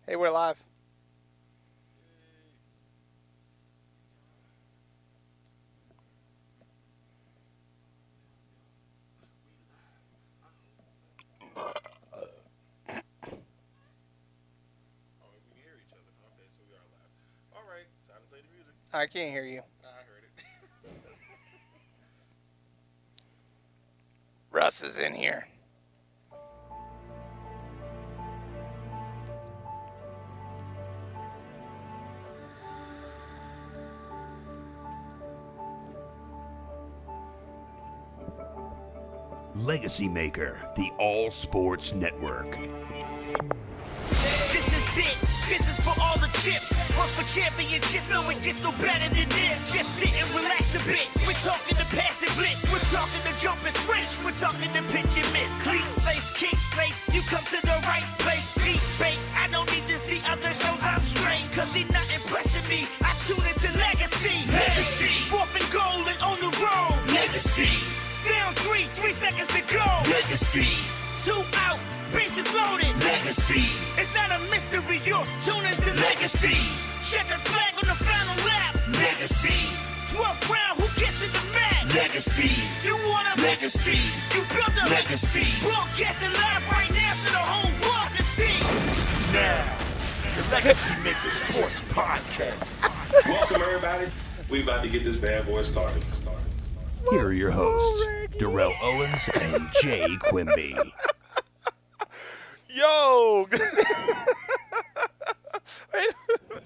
Hey, we're live. Oh, we can hear each other. Okay, so we are live. All right, time to play the music. I can't hear you. I heard it. Russ is in here. LegacyMaker, the all sports network. This is it. This is for all the chips. Work for championships. No, it gets no better than this. Just sit and relax a bit. We're talking to pass and blitz. We're talking to jump and switch. We're talking to pitch and miss. Clean space, kick space. You come to the right place. Beat bait. I don't need to see other shows. I'm straight. Cause they not impressing me. I tune into Legacy. Legacy. Fourth and goal and on the road. Legacy. Down 3 seconds to go. Legacy. 2 outs, bases loaded. Legacy. It's not a mystery, you're tuning to Legacy. Checkered flag on the final lap. Legacy. 12th round, who gets in the mat? Legacy. You want a legacy. You build a legacy. Broadcasting live right now so the whole world can see. Now, the Legacy Maker Sports Podcast. Welcome, everybody. We about to get this bad boy started. Here are your hosts, Darrell Owens and Jay Quimby. Yo! Hey,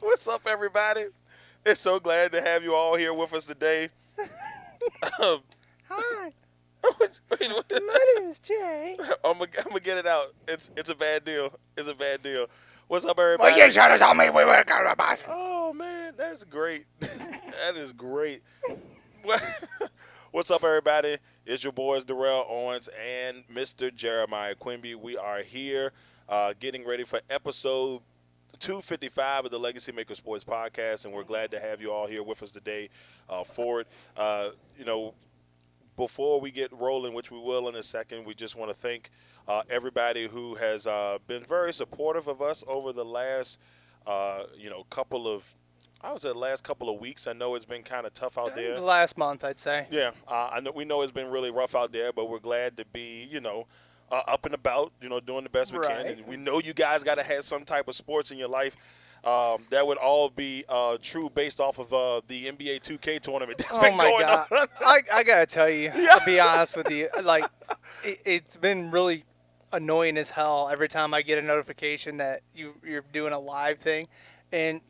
what's up, everybody? It's so glad to have you all here with us today. Hi, Wait, my name is Jay. I'm gonna get it out. It's a bad deal. It's a bad deal. What's up, Well, everybody? you should have told me we were going to buy. Oh man, that's great. That is great. What's up, everybody? It's your boys Darrell Owens and Mr. Jeremiah Quimby. We are here getting ready for episode 255 of the Legacy Maker Sports Podcast, and we're glad to have you all here with us today for it. You know, before we get rolling, which we will in a second, we just want to thank everybody who has been very supportive of us over the last, couple of, I would say, the last couple of weeks. I know it's been kind of tough out there. Last month, I'd say. Yeah, we know it's been really rough out there, but we're glad to be, up and about, doing the best we can. Right. And we know you guys got to have some type of sports in your life. That would all be true based off of the NBA 2K tournament that's Oh been my going God. on. I gotta tell you, Yeah. to be honest with you, like, it's been really annoying as hell every time I get a notification that you're doing a live thing. And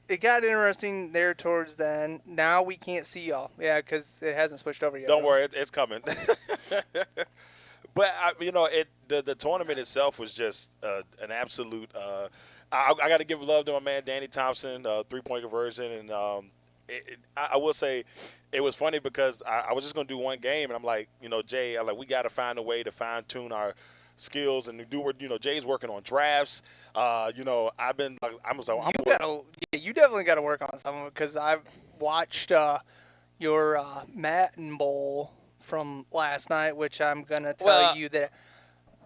it got interesting there towards the end. Now we can't see y'all. Yeah, because it hasn't switched over yet. Don't worry, it's coming. But the tournament itself was just an absolute. I got to give love to my man Danny Thompson, 3-point conversion, and I will say it was funny because I was just gonna do one game, and I'm like, Jay, we got to find a way to fine tune our skills and do what Jay's working on drafts. I've been I'm You definitely got to work on some of it because I've watched your Matin Bowl from last night, which I'm gonna tell you that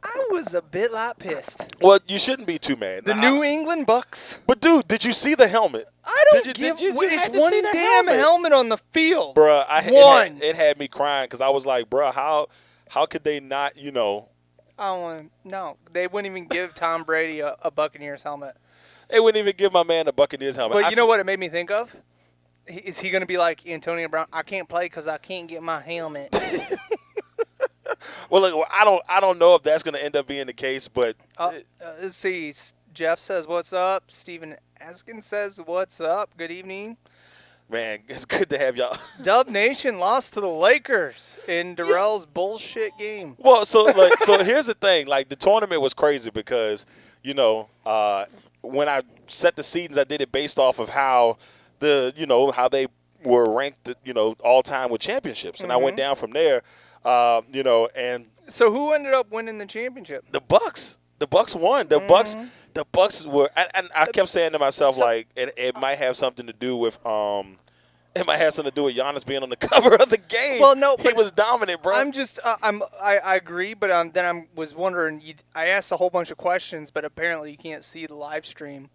I was a bit pissed. well, you shouldn't be too mad. The New England Bucks. But dude, did you see the helmet? I don't Did give. you It's had to one see the damn helmet on the field. Bruh, One. it had me crying because I was like, bruh, how could they not, I don't want. No, they wouldn't even give Tom Brady a Buccaneers helmet. they wouldn't even give my man the Buccaneers helmet. But you know what it made me think of? Is he going to be like Antonio Brown? I can't play because I can't get my helmet. Well, look, I don't know if that's going to end up being the case, but Let's see. Jeff says, "What's up?" Stephen Askin says, "What's up?" Good evening. man, it's good to have y'all. Dub Nation lost to the Lakers in Darrell's bullshit game. Well, so here's the thing. Like, the tournament was crazy because, when I set the seedings, I did it based off of how how they were ranked, all time with championships, and I went down from there, and So who ended up winning the championship? the Bucks won. The Bucks were, and I kept saying to myself, So- like, it might have something to do with It might have something to do with Giannis being on the cover of the game. Well, no, he but was dominant, bro. I'm just I agree, but then I was wondering. I asked a whole bunch of questions, but apparently you can't see the live stream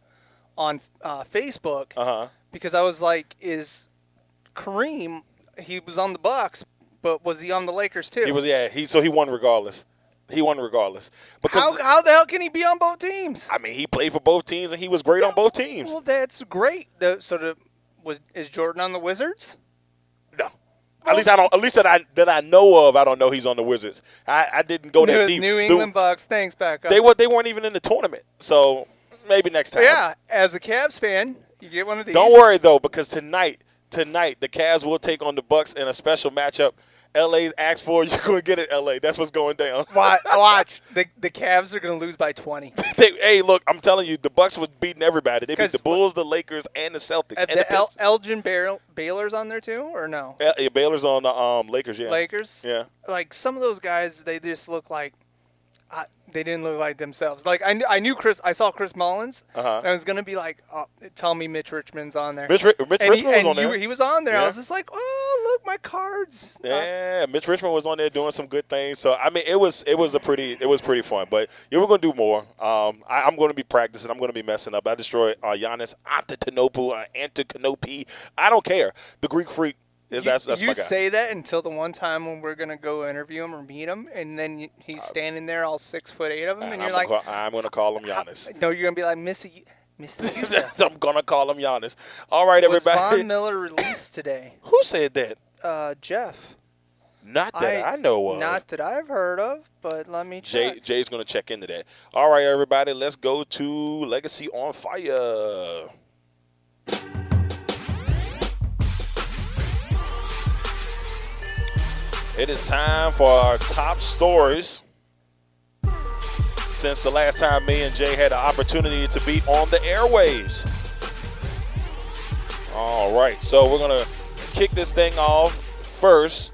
on Facebook because I was like, is Kareem? He was on the Bucks, but was he on the Lakers too? He was, yeah. So he won regardless. He won regardless. Because How the hell can he be on both teams? I mean, he played for both teams and he was great on both teams. Well, that's great. Is Jordan on the Wizards? No. At least that I know of, I don't know he's on the Wizards. I didn't go that deep. New England Bucks, thanks, back up. They weren't even in the tournament. So maybe next time. Yeah, as a Cavs fan, you get one of these. Don't worry though, because tonight the Cavs will take on the Bucks in a special matchup. LA's asked for, you're going to get it, LA. That's what's going down. Watch. The Cavs are going to lose by 20. Hey, look, I'm telling you, the Bucks was beating everybody. They beat the Bulls, the Lakers, and the Celtics. And the Elgin Baylor's on there too, or no? Yeah, Baylor's on the Lakers, yeah. Lakers? Yeah. Like, some of those guys, they just look like they didn't look like themselves. Like, I saw Chris Mullins, and I was going to be like, oh, tell me Mitch Richmond's on there. Mitch Richmond was on there. He was on there. Yeah. I was just like, oh, look, my cards. Yeah, Mitch Richmond was on there doing some good things. So I mean, it was pretty fun. But yeah, we're gonna do more. I'm gonna be practicing. I'm gonna be messing up. I destroyed Giannis Antetokounmpo. I don't care. The Greek Freak. That's my guy. You say that until the one time when we're gonna go interview him or meet him, and then he's standing there, all 6'8" of him, and you're like, I'm gonna call him Giannis. No, you're gonna be like, Mr. I'm gonna call him Giannis. All right, everybody. Was Von Miller released today? Who said that? Jeff. Not that I know of. Not that I've heard of, but let me check. Jay's gonna check into that. All right, everybody. Let's go to Legacy on Fire. It is time for our top stories. Since the last time me and Jay had the opportunity to be on the airwaves. All right, so we're going to kick this thing off first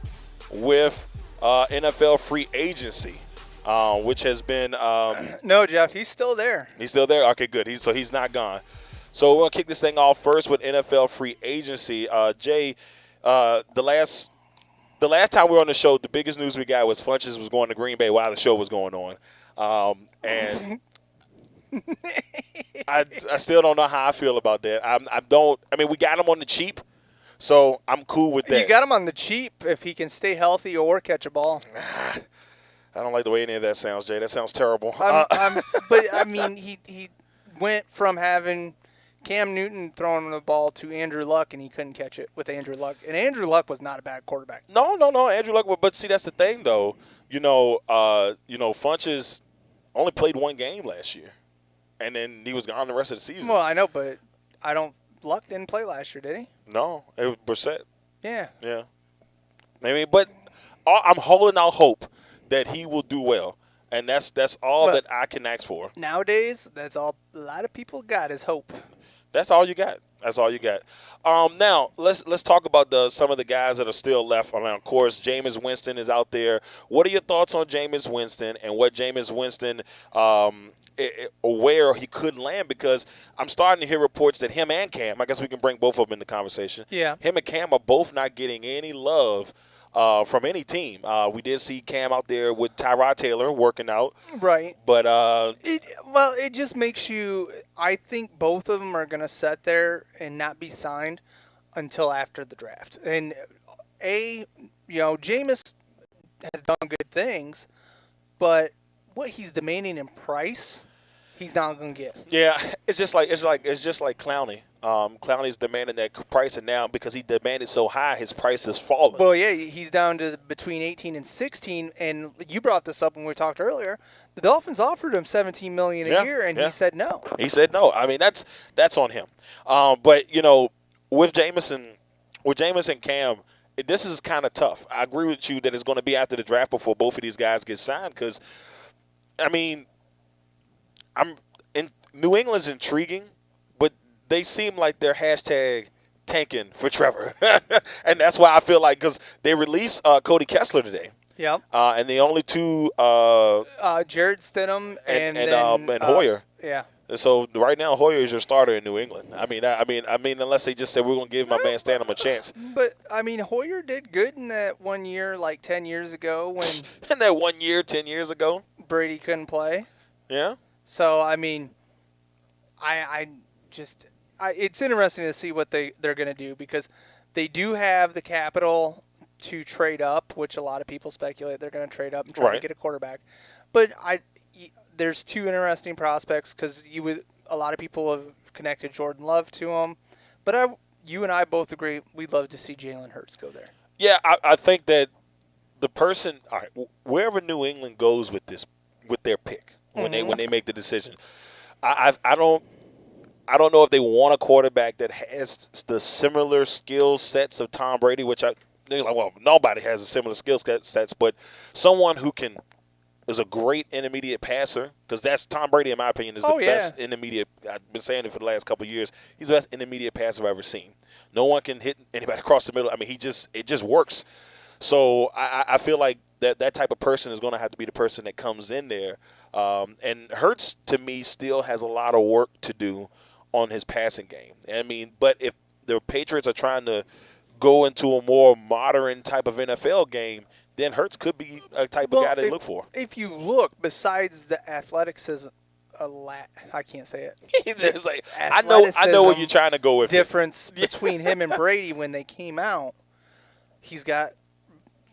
with NFL free agency, which has been... No, Jeff, he's still there. He's still there? Okay, good. He's not gone. So we're going to kick this thing off first with NFL free agency. Jay, the last time we were on the show, the biggest news we got was Funches was going to Green Bay while the show was going on. And I still don't know how I feel about that. I mean, we got him on the cheap, so I'm cool with that. You got him on the cheap if he can stay healthy or catch a ball. I don't like the way any of that sounds, Jay. That sounds terrible. But, I mean, he went from having Cam Newton throwing the ball to Andrew Luck, and he couldn't catch it with Andrew Luck. And Andrew Luck was not a bad quarterback. No, Andrew Luck. But see, that's the thing, though. Funches only played one game last year, and then he was gone the rest of the season. Well, I know, but Luck didn't play last year, did he? No, it was Brissett. Yeah. Yeah. I mean, but I'm holding out hope that he will do well, and that's all that I can ask for. Nowadays, that's all a lot of people got is hope. That's all you got. That's all you got. Now let's talk about some of the guys that are still left. Of course, Jameis Winston is out there. What are your thoughts on Jameis Winston and what Jameis Winston, where he could land? Because I'm starting to hear reports that him and Cam, I guess we can bring both of them in the conversation. Yeah. Him and Cam are both not getting any love from any team. We did see Cam out there with Tyrod Taylor working out. Right. But it just makes you. I think both of them are going to sit there and not be signed until after the draft. And Jameis has done good things, but what he's demanding in price, he's not going to get. Yeah, it's just like Clowney. Clowney's demanding that price, and now because he demanded so high, his price has fallen. Well, yeah, he's down to between 18 and 16, and you brought this up when we talked earlier. The Dolphins offered him $17 million a year, and he said no. He said no. I mean, that's on him. But with Jameis and Cam, this is kind of tough. I agree with you that it's going to be after the draft before both of these guys get signed. Because, I mean, New England's intriguing, but they seem like they're hashtag tanking for Trevor. And that's why I feel like, because they released Cody Kessler today. Yep. And the only two Jared Stidham and Hoyer. Yeah. So right now, Hoyer is your starter in New England. I mean, unless they just said we're gonna give my man Stanham a chance. But I mean, Hoyer did good in that 1 year, like 10 years ago, when In that 1 year, 10 years ago, Brady couldn't play. yeah. So I mean, I just it's interesting to see what they're going to do, because they do have the capital to trade up, which a lot of people speculate they're going to trade up and try to Right. get a quarterback. But there's two interesting prospects, because a lot of people have connected Jordan Love to them, but you and I both agree we'd love to see Jalen Hurts go there. Yeah, I think that the person, all right, wherever New England goes with this, with their pick when they make the decision, I don't know if they want a quarterback that has the similar skill sets of Tom Brady, which they're like, well, nobody has a similar skill sets, but someone who is a great intermediate passer, because that's Tom Brady, in my opinion, is the best intermediate. I've been saying it for the last couple of years. He's the best intermediate passer I've ever seen. No one can hit anybody across the middle. I mean, it just works. So I feel like that type of person is going to have to be the person that comes in there. And Hurts, to me, still has a lot of work to do on his passing game. I mean, but if the Patriots are trying to go into a more modern type of NFL game, then Hurts could be a type of guy they look for. If you look, besides the athleticism, I can't say it. It's like, I know what you're trying to go with. Difference between him and Brady when they came out, he's got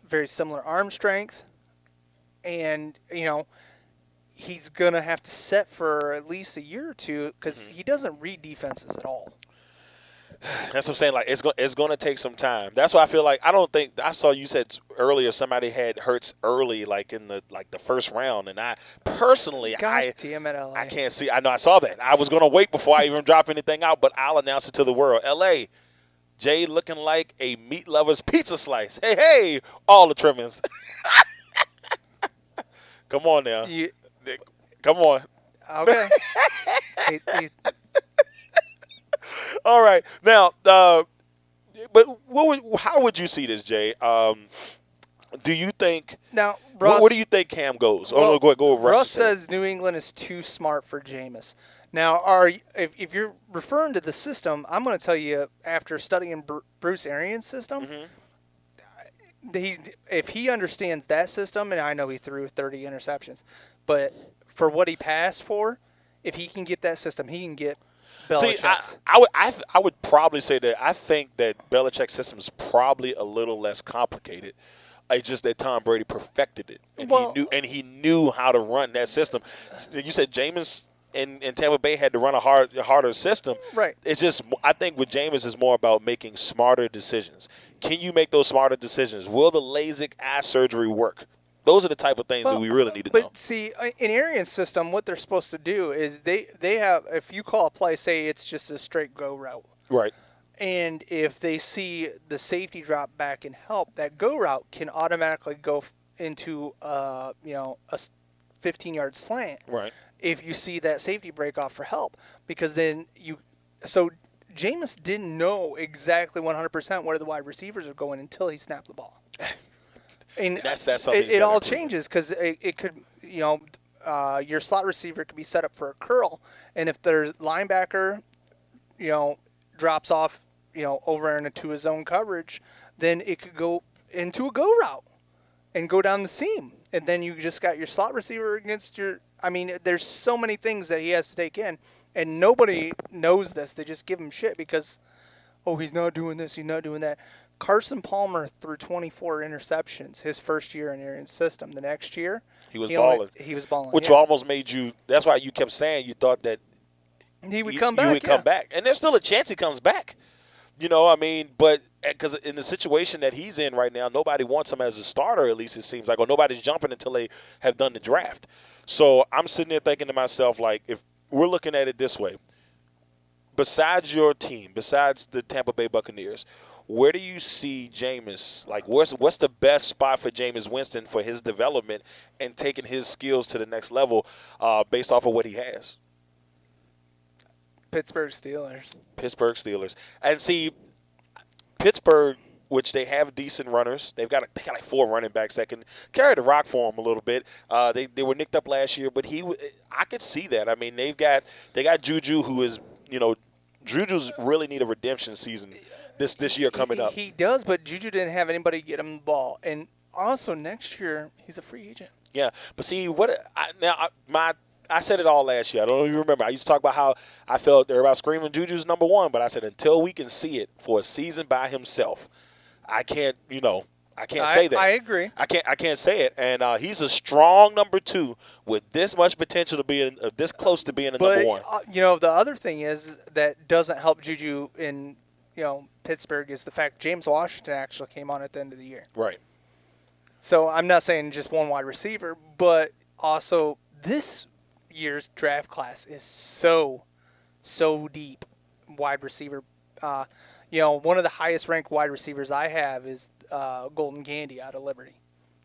very similar arm strength, and he's gonna have to set for at least a year or two, because he doesn't read defenses at all. That's what I'm saying. Like, it's going to take some time. That's why I feel like, I don't think, I saw you said earlier somebody had Hurts early, like in the first round, and I personally, Damn it, LA. I can't see. I know I saw that. I was going to wait before I even drop anything out, but I'll announce it to the world. LA, Jay looking like a meat lover's pizza slice. Hey, all the trimmings. Come on now. Come on. Okay. All right. Now, but how would you see this, Jay? Do you think now, Russ, where do you think Cam goes? Well, go with Russ. Russ says New England is too smart for Jameis. Now, if you're referring to the system, I'm going to tell you, after studying Bruce Arians' system, if he understands that system, and I know he threw 30 interceptions, but for what he passed for, if he can get that system, he can get Belichick's. See, I would probably say that I think that Belichick's system is probably a little less complicated. It's just that Tom Brady perfected it, and he knew how to run that system. You said Jameis and Tampa Bay had to run a harder system. Right. It's just, I think with Jameis is more about making smarter decisions. Can you make those smarter decisions? Will the LASIK eye surgery work? Those are the type of things that we really need to know. But see, in Arians' system, what they're supposed to do is they have, if you call a play, say it's just a straight go route. Right. And if they see the safety drop back and help, that go route can automatically go into a 15-yard slant. Right. If you see that safety break off for help, because then so Jameis didn't know exactly 100% where the wide receivers are going until he snapped the ball. And that's something it all changes, because it could, your slot receiver could be set up for a curl, and if their linebacker, drops off, over into his zone coverage, then it could go into a go route and go down the seam, and then you just got your slot receiver against your. I mean, there's so many things that he has to take in, and nobody knows this. They just give him shit because, he's not doing this, he's not doing that. Carson Palmer threw 24 interceptions his first year in Arians' system. The next year, he was balling. He was balling. Which almost made you. That's why you kept saying you thought that he would come back. He would come back, and there's still a chance he comes back. But because in the situation that he's in right now, nobody wants him as a starter. At least it seems like, or nobody's jumping until they have done the draft. So I'm sitting there thinking to myself, like, if we're looking at it this way, besides your team, besides the Tampa Bay Buccaneers, where do you see Jameis? Like, what's the best spot for Jameis Winston for his development and taking his skills to the next level, based off of what he has? Pittsburgh Steelers. And see, Pittsburgh, which they have decent runners. They got like 4 running backs that can carry the rock for them a little bit. They were nicked up last year, but I could see that. I mean, they got Juju, who is Juju's really need a redemption season this year coming up. He does, but Juju didn't have anybody get him the ball, and also next year he's a free agent. Yeah, but see I said it all last year. I don't even remember. I used to talk about how I felt everybody screaming Juju's number 1, but I said until we can see it for a season by himself, I can't say that. I agree. I can't say it. And he's a strong number 2 with this much potential to be this close to being a number 1. The other thing is that doesn't help Juju in Pittsburgh is the fact James Washington actually came on at the end of the year. Right. So I'm not saying just one wide receiver, but also this year's draft class is so deep. Wide receiver, one of the highest ranked wide receivers I have is Golden Gandy out of Liberty.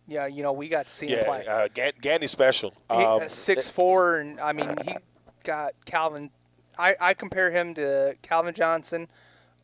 Yeah, we got to see him play. Gandy's special. 6'4", and I mean he got Calvin. I compare him to Calvin Johnson.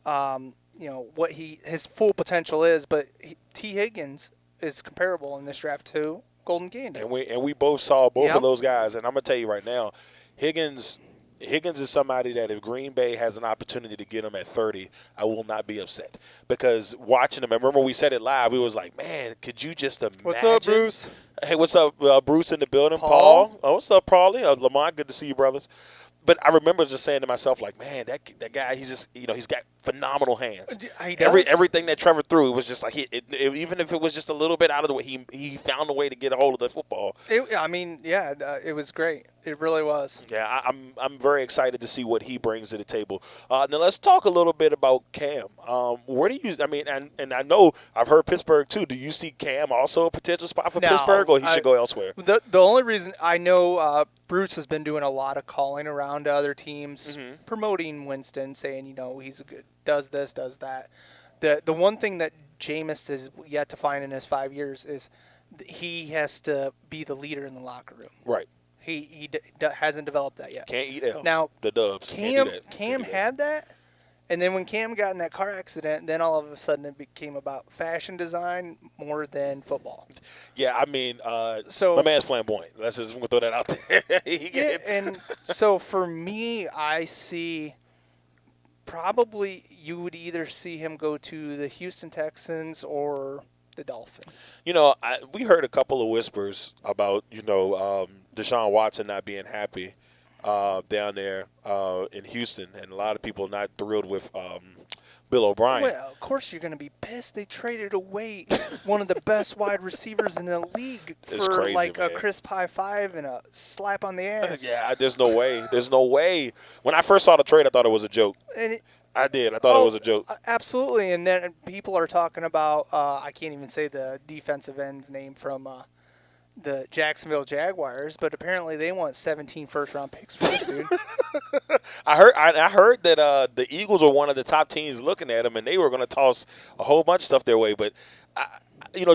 What his full potential is, but T. Higgins is comparable in this draft to Golden Gandy. And we both saw both of those guys, and I'm gonna tell you right now, Higgins is somebody that if Green Bay has an opportunity to get him at 30, I will not be upset. Because watching him, I remember we said it live, we was like, man, could you just imagine? What's up, Bruce? Hey, what's up, Bruce in the building? Paul? Oh, what's up, Paulie? Lamont, good to see you, brothers. But I remember just saying to myself, like, man, that guy, he's just, he's got phenomenal hands. He does. Everything that Trevor threw, it was just like, even if it was just a little bit out of the way, he found a way to get a hold of the football. It was great. It really was. Yeah, I'm very excited to see what he brings to the table. Now let's talk a little bit about Cam. Where do you? I mean, and I know I've heard Pittsburgh too. Do you see Cam also a potential spot for Pittsburgh, or he should go elsewhere? The only reason I know Bruce has been doing a lot of calling around to other teams, promoting Winston, saying he's a good, does this, does that. The one thing that Jameis has yet to find in his 5 years is he has to be the leader in the locker room. Right. He hasn't developed that yet. Can't eat L's. Now the Dubs. Cam had that, and then when Cam got in that car accident, then all of a sudden it became about fashion design more than football. Yeah, I mean, so my man's flamboyant. Let's just throw that out there. And so for me, I see probably you would either see him go to the Houston Texans or the Dolphins. We heard a couple of whispers about, Deshaun Watson not being happy down there in Houston, and a lot of people not thrilled with Bill O'Brien. Well, of course you're going to be pissed. They traded away one of the best wide receivers in the league for crazy, a crisp high five and a slap on the ass. Yeah, there's no way. There's no way. When I first saw the trade, I thought it was a joke. I did. I thought it was a joke. Absolutely. And then people are talking about, I can't even say the defensive end's name from the Jacksonville Jaguars, but apparently they want 17 first-round picks for this dude. I heard that the Eagles were one of the top teams looking at him, and they were going to toss a whole bunch of stuff their way. But,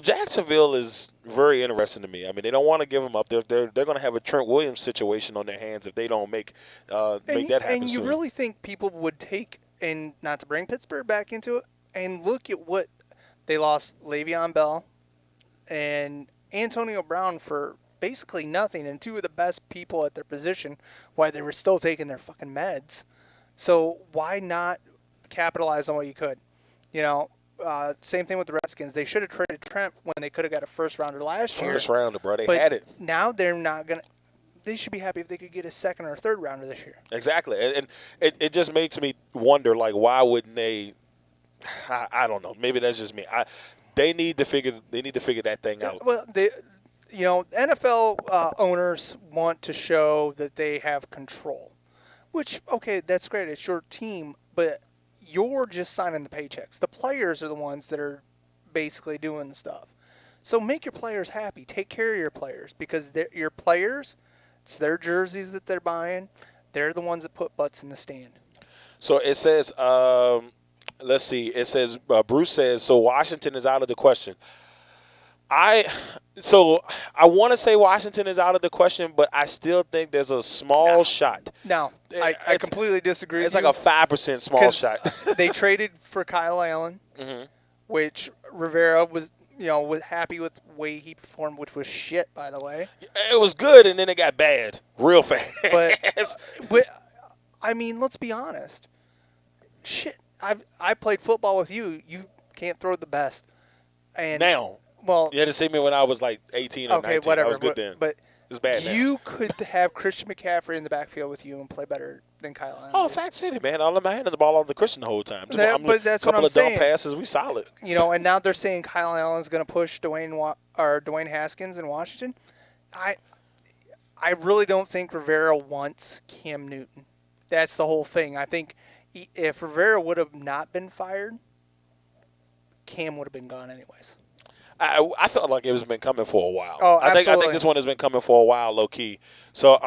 Jacksonville is very interesting to me. I mean, they don't want to give him up. They're going to have a Trent Williams situation on their hands if they don't make that happen And you soon. really think people would take, and not to bring Pittsburgh back into it, and look at what they lost Le'Veon Bell and Antonio Brown for basically nothing, and two of the best people at their position while they were still taking their fucking meds. So why not capitalize on what you could? Same thing with the Redskins. They should have traded Trent when they could have got a first rounder last year. First rounder, bro. They but had it. Now they're not going to. They should be happy if they could get a second or third rounder this year. Exactly. And it just makes me wonder, like, why wouldn't they? I don't know. Maybe that's just me. They need to figure that thing out. Well, NFL owners want to show that they have control, which, okay, that's great. It's your team, but you're just signing the paychecks. The players are the ones that are basically doing the stuff. So make your players happy. Take care of your players because your players, it's their jerseys that they're buying. They're the ones that put butts in the stand. So it says, let's see. It says, Bruce says, so Washington is out of the question. I want to say Washington is out of the question, but I still think there's a small shot. No, I completely disagree. It's like a 5% small shot. They traded for Kyle Allen. Mm-hmm. which Rivera was, was happy with the way he performed, which was shit, by the way. It was good, and then it got bad real fast. But I mean, let's be honest. Shit, I played football with you. You can't throw the best. And Now, well, you had to see me when I was like 18 or okay, 19. whatever. I was good then. But It's bad now. you could have Christian McCaffrey in the backfield with you and play better than Kyle Allen. Oh, Fact City, man. I'll let my hand on the ball on the Christian the whole time. But that's what couple I'm of saying. dumb passes, we solid. And now they're saying Kyle Allen's going to push Dwayne Haskins in Washington. I really don't think Rivera wants Cam Newton. That's the whole thing. I think if Rivera would have not been fired, Cam would have been gone anyways. I felt like it was been coming for a while. Oh, I absolutely. think this one has been coming for a while, low key. So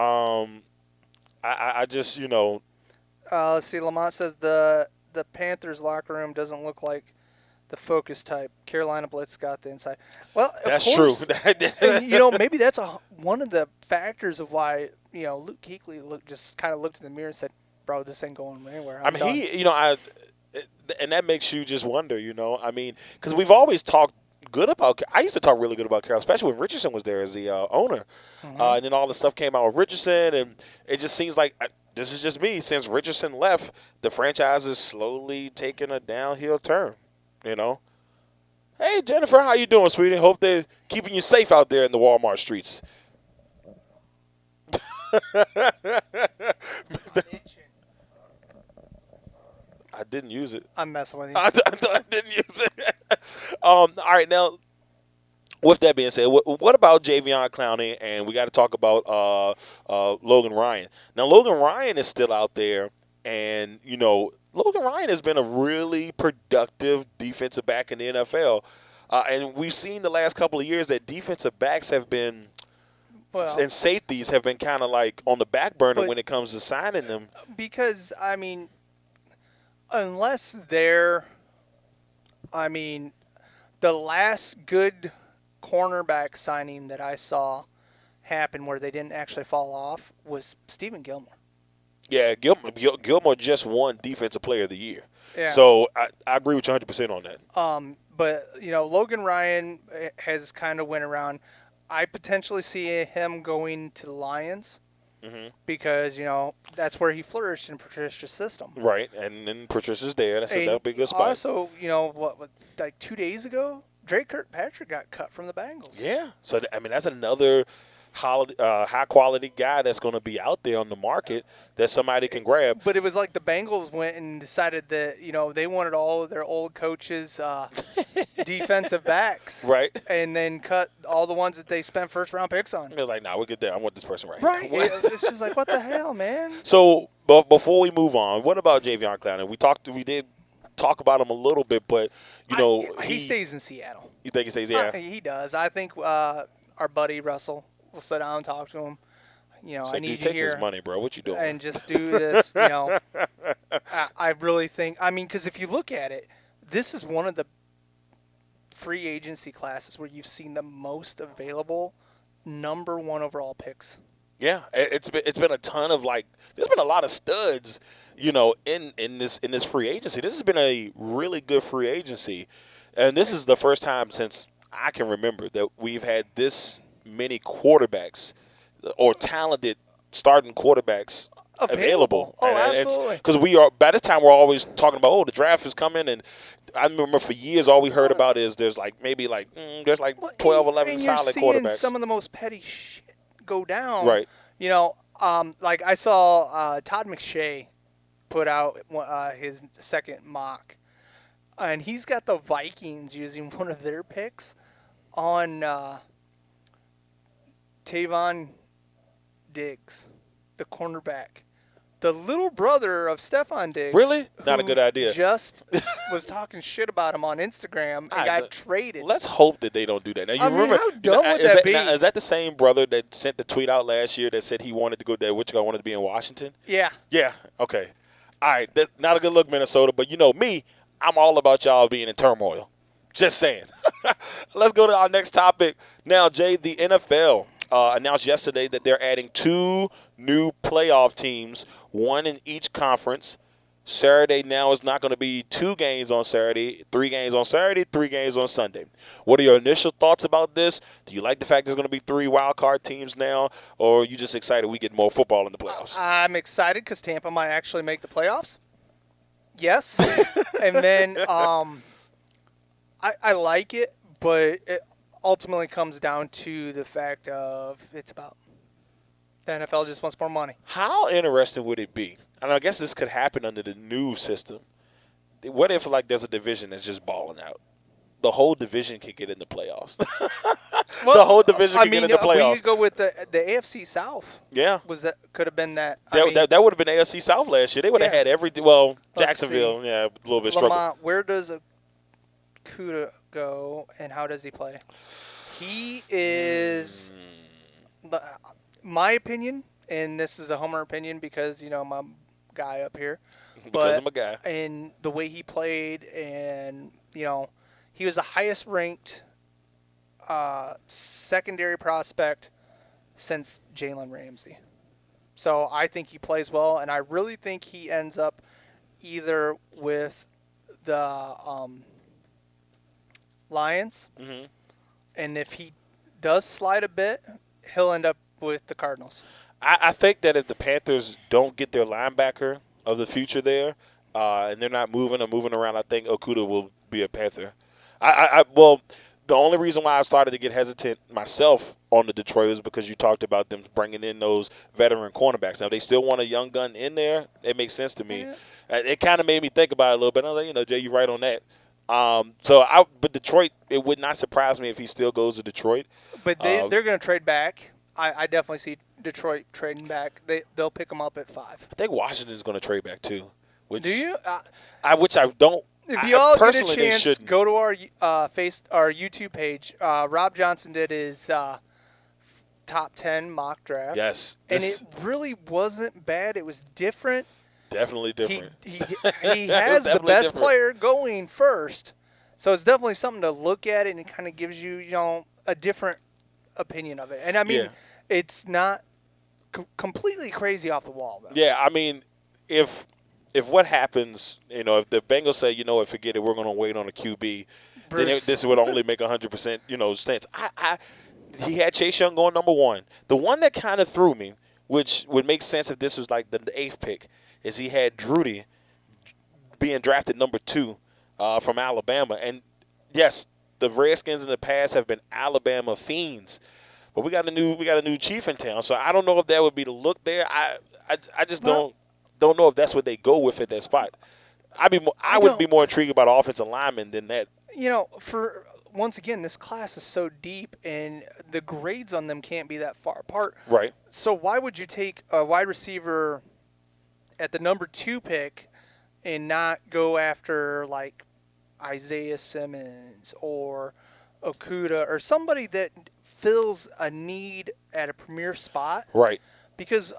I just Let's see. Lamont says the Panthers locker room doesn't look like the focus type. Carolina Blitz got the inside. Well, that's of course, true. and, maybe that's one of the factors of why Luke Kuechly just kind of looked in the mirror and said, "Bro, this ain't going anywhere." I mean, and that makes you just wonder, I mean, because we've always talked good about. I used to talk really good about Carroll, especially when Richardson was there as the owner, and then all the stuff came out with Richardson, and it just seems like this is just me. Since Richardson left, the franchise is slowly taking a downhill turn. Hey Jennifer, how you doing, sweetie? Hope they're keeping you safe out there in the Walmart streets. I didn't use it. I'm messing with you. I didn't use it. All right, now, with that being said, what about Javion Clowney? And we got to talk about Logan Ryan. Now, Logan Ryan is still out there, and, Logan Ryan has been a really productive defensive back in the NFL. And we've seen the last couple of years that defensive backs have been and safeties have been kind of like on the back burner when it comes to signing them. Because, I mean, unless they're, the last good cornerback signing that I saw happen where they didn't actually fall off was Stephen Gilmore. Yeah, Gilmore just won Defensive Player of the Year. Yeah. So I agree with you 100% on that. But, Logan Ryan has kind of went around. I potentially see him going to the Lions. Mm-hmm. Because, that's where he flourished in Patricia's system. Right, and then Patricia's there. That'll be a good spot. Also, like 2 days ago, Drake Kirkpatrick got cut from the Bengals. Yeah. So, that's another high-quality guy that's going to be out there on the market that somebody can grab. But it was like the Bengals went and decided that, they wanted all of their old coaches' defensive backs. Right. And then cut all the ones that they spent first-round picks on. It was like, we'll get there. I want this person right Right. here. It's just like, what the hell, man? So, but before we move on, what about Javion Clowney? We did talk about him a little bit, but, he stays in Seattle. You think he stays there? He does. I think our buddy Russell will sit down and talk to him. I need you take here. this money, bro. What you doing? And just do this. I really think. Because if you look at it, this is one of the free agency classes where you've seen the most available number one overall picks. Yeah, it's been a ton of there's been a lot of studs, in this free agency. This has been a really good free agency, and this is the first time since I can remember that we've had this many quarterbacks or talented starting quarterbacks available. Oh, absolutely. Because by this time we're always talking about the draft is coming, and I remember for years all we heard about is there's 12, 11 solid quarterbacks. Some of the most petty shit go down. Right. Like I saw Todd McShay put out his second mock, and he's got the Vikings using one of their picks on Tavon Diggs, the cornerback. The little brother of Stephon Diggs. Really? Not a good idea. Just was talking shit about him on Instagram and got traded. Let's hope that they don't do that. Now, remember, how dumb would that be? Is that the same brother that sent the tweet out last year that said he wanted to go there? Wanted to be in Washington? Yeah. Yeah. Okay. All right. That's not a good look, Minnesota. But me, I'm all about y'all being in turmoil. Just saying. Let's go to our next topic. Now, Jay, the NFL announced yesterday that they're adding 2 new playoff teams, one in each conference. Saturday now is not going to be 2 games on Saturday, 3 games on Saturday, 3 games on Sunday. What are your initial thoughts about this? Do you like the fact there's going to be 3 wild card teams now, or are you just excited we get more football in the playoffs? I'm excited because Tampa might actually make the playoffs. Yes. And then I like it, but it ultimately comes down to the fact of it's about the NFL just wants more money. How interesting would it be? And I guess this could happen under the new system. What if like there's a division that's just balling out? The whole division can get in the playoffs. The whole division can get in the we playoffs. could go with the AFC South. Yeah. Could have been that. That would have been AFC South last year. They would have had every Well, Let's Jacksonville, see. yeah, a little bit struggle. Lamont, where does Kuda go, and how does he play? He is, my opinion, and this is a homer opinion because my guy up here. Because I'm a guy. And the way he played, and he was the highest ranked secondary prospect since Jalen Ramsey. So I think he plays well, and I really think he ends up either with the Lions, and if he does slide a bit, he'll end up with the Cardinals. I think that if the Panthers don't get their linebacker of the future there, and they're not moving around, I think Okudah will be a Panther. Well, the only reason why I started to get hesitant myself on the Detroit is because you talked about them bringing in those veteran cornerbacks. Now, they still want a young gun in there. It makes sense to me. Yeah. It kind of made me think about it a little bit. I was like, Jay, you're right on that. But Detroit, it would not surprise me if he still goes to Detroit. But they're going to trade back. I definitely see Detroit trading back. They'll pick them up at 5. I think Washington's going to trade back too. Do you? Which I don't. If you all get a personally, chance, go to our YouTube page. Rob Johnson did his top 10 mock draft. Yes. And it really wasn't bad. It was different. Definitely different. He has the best player going first. So it's definitely something to look at, and it kind of gives you, a different opinion of it. And I mean, it's not completely crazy off the wall, though. Yeah, I mean, if what happens, if the Bengals say, forget it, we're going to wait on a QB, then this would only make 100%, sense. He had Chase Young going number 1. The one that kind of threw me, which would make sense if this was like the 8th pick, is he had Drudy being drafted number 2 from Alabama. And, yes, the Redskins in the past have been Alabama fiends. But we got a new chief in town, so I don't know if that would be the look there. I just don't know if that's what they go with at that spot. I would be more intrigued about offensive linemen than that. For once again, this class is so deep, and the grades on them can't be that far apart. Right. So why would you take a wide receiver at the number 2 pick and not go after like Isaiah Simmons or Okudah or somebody that fills a need at a premier spot? Right. Because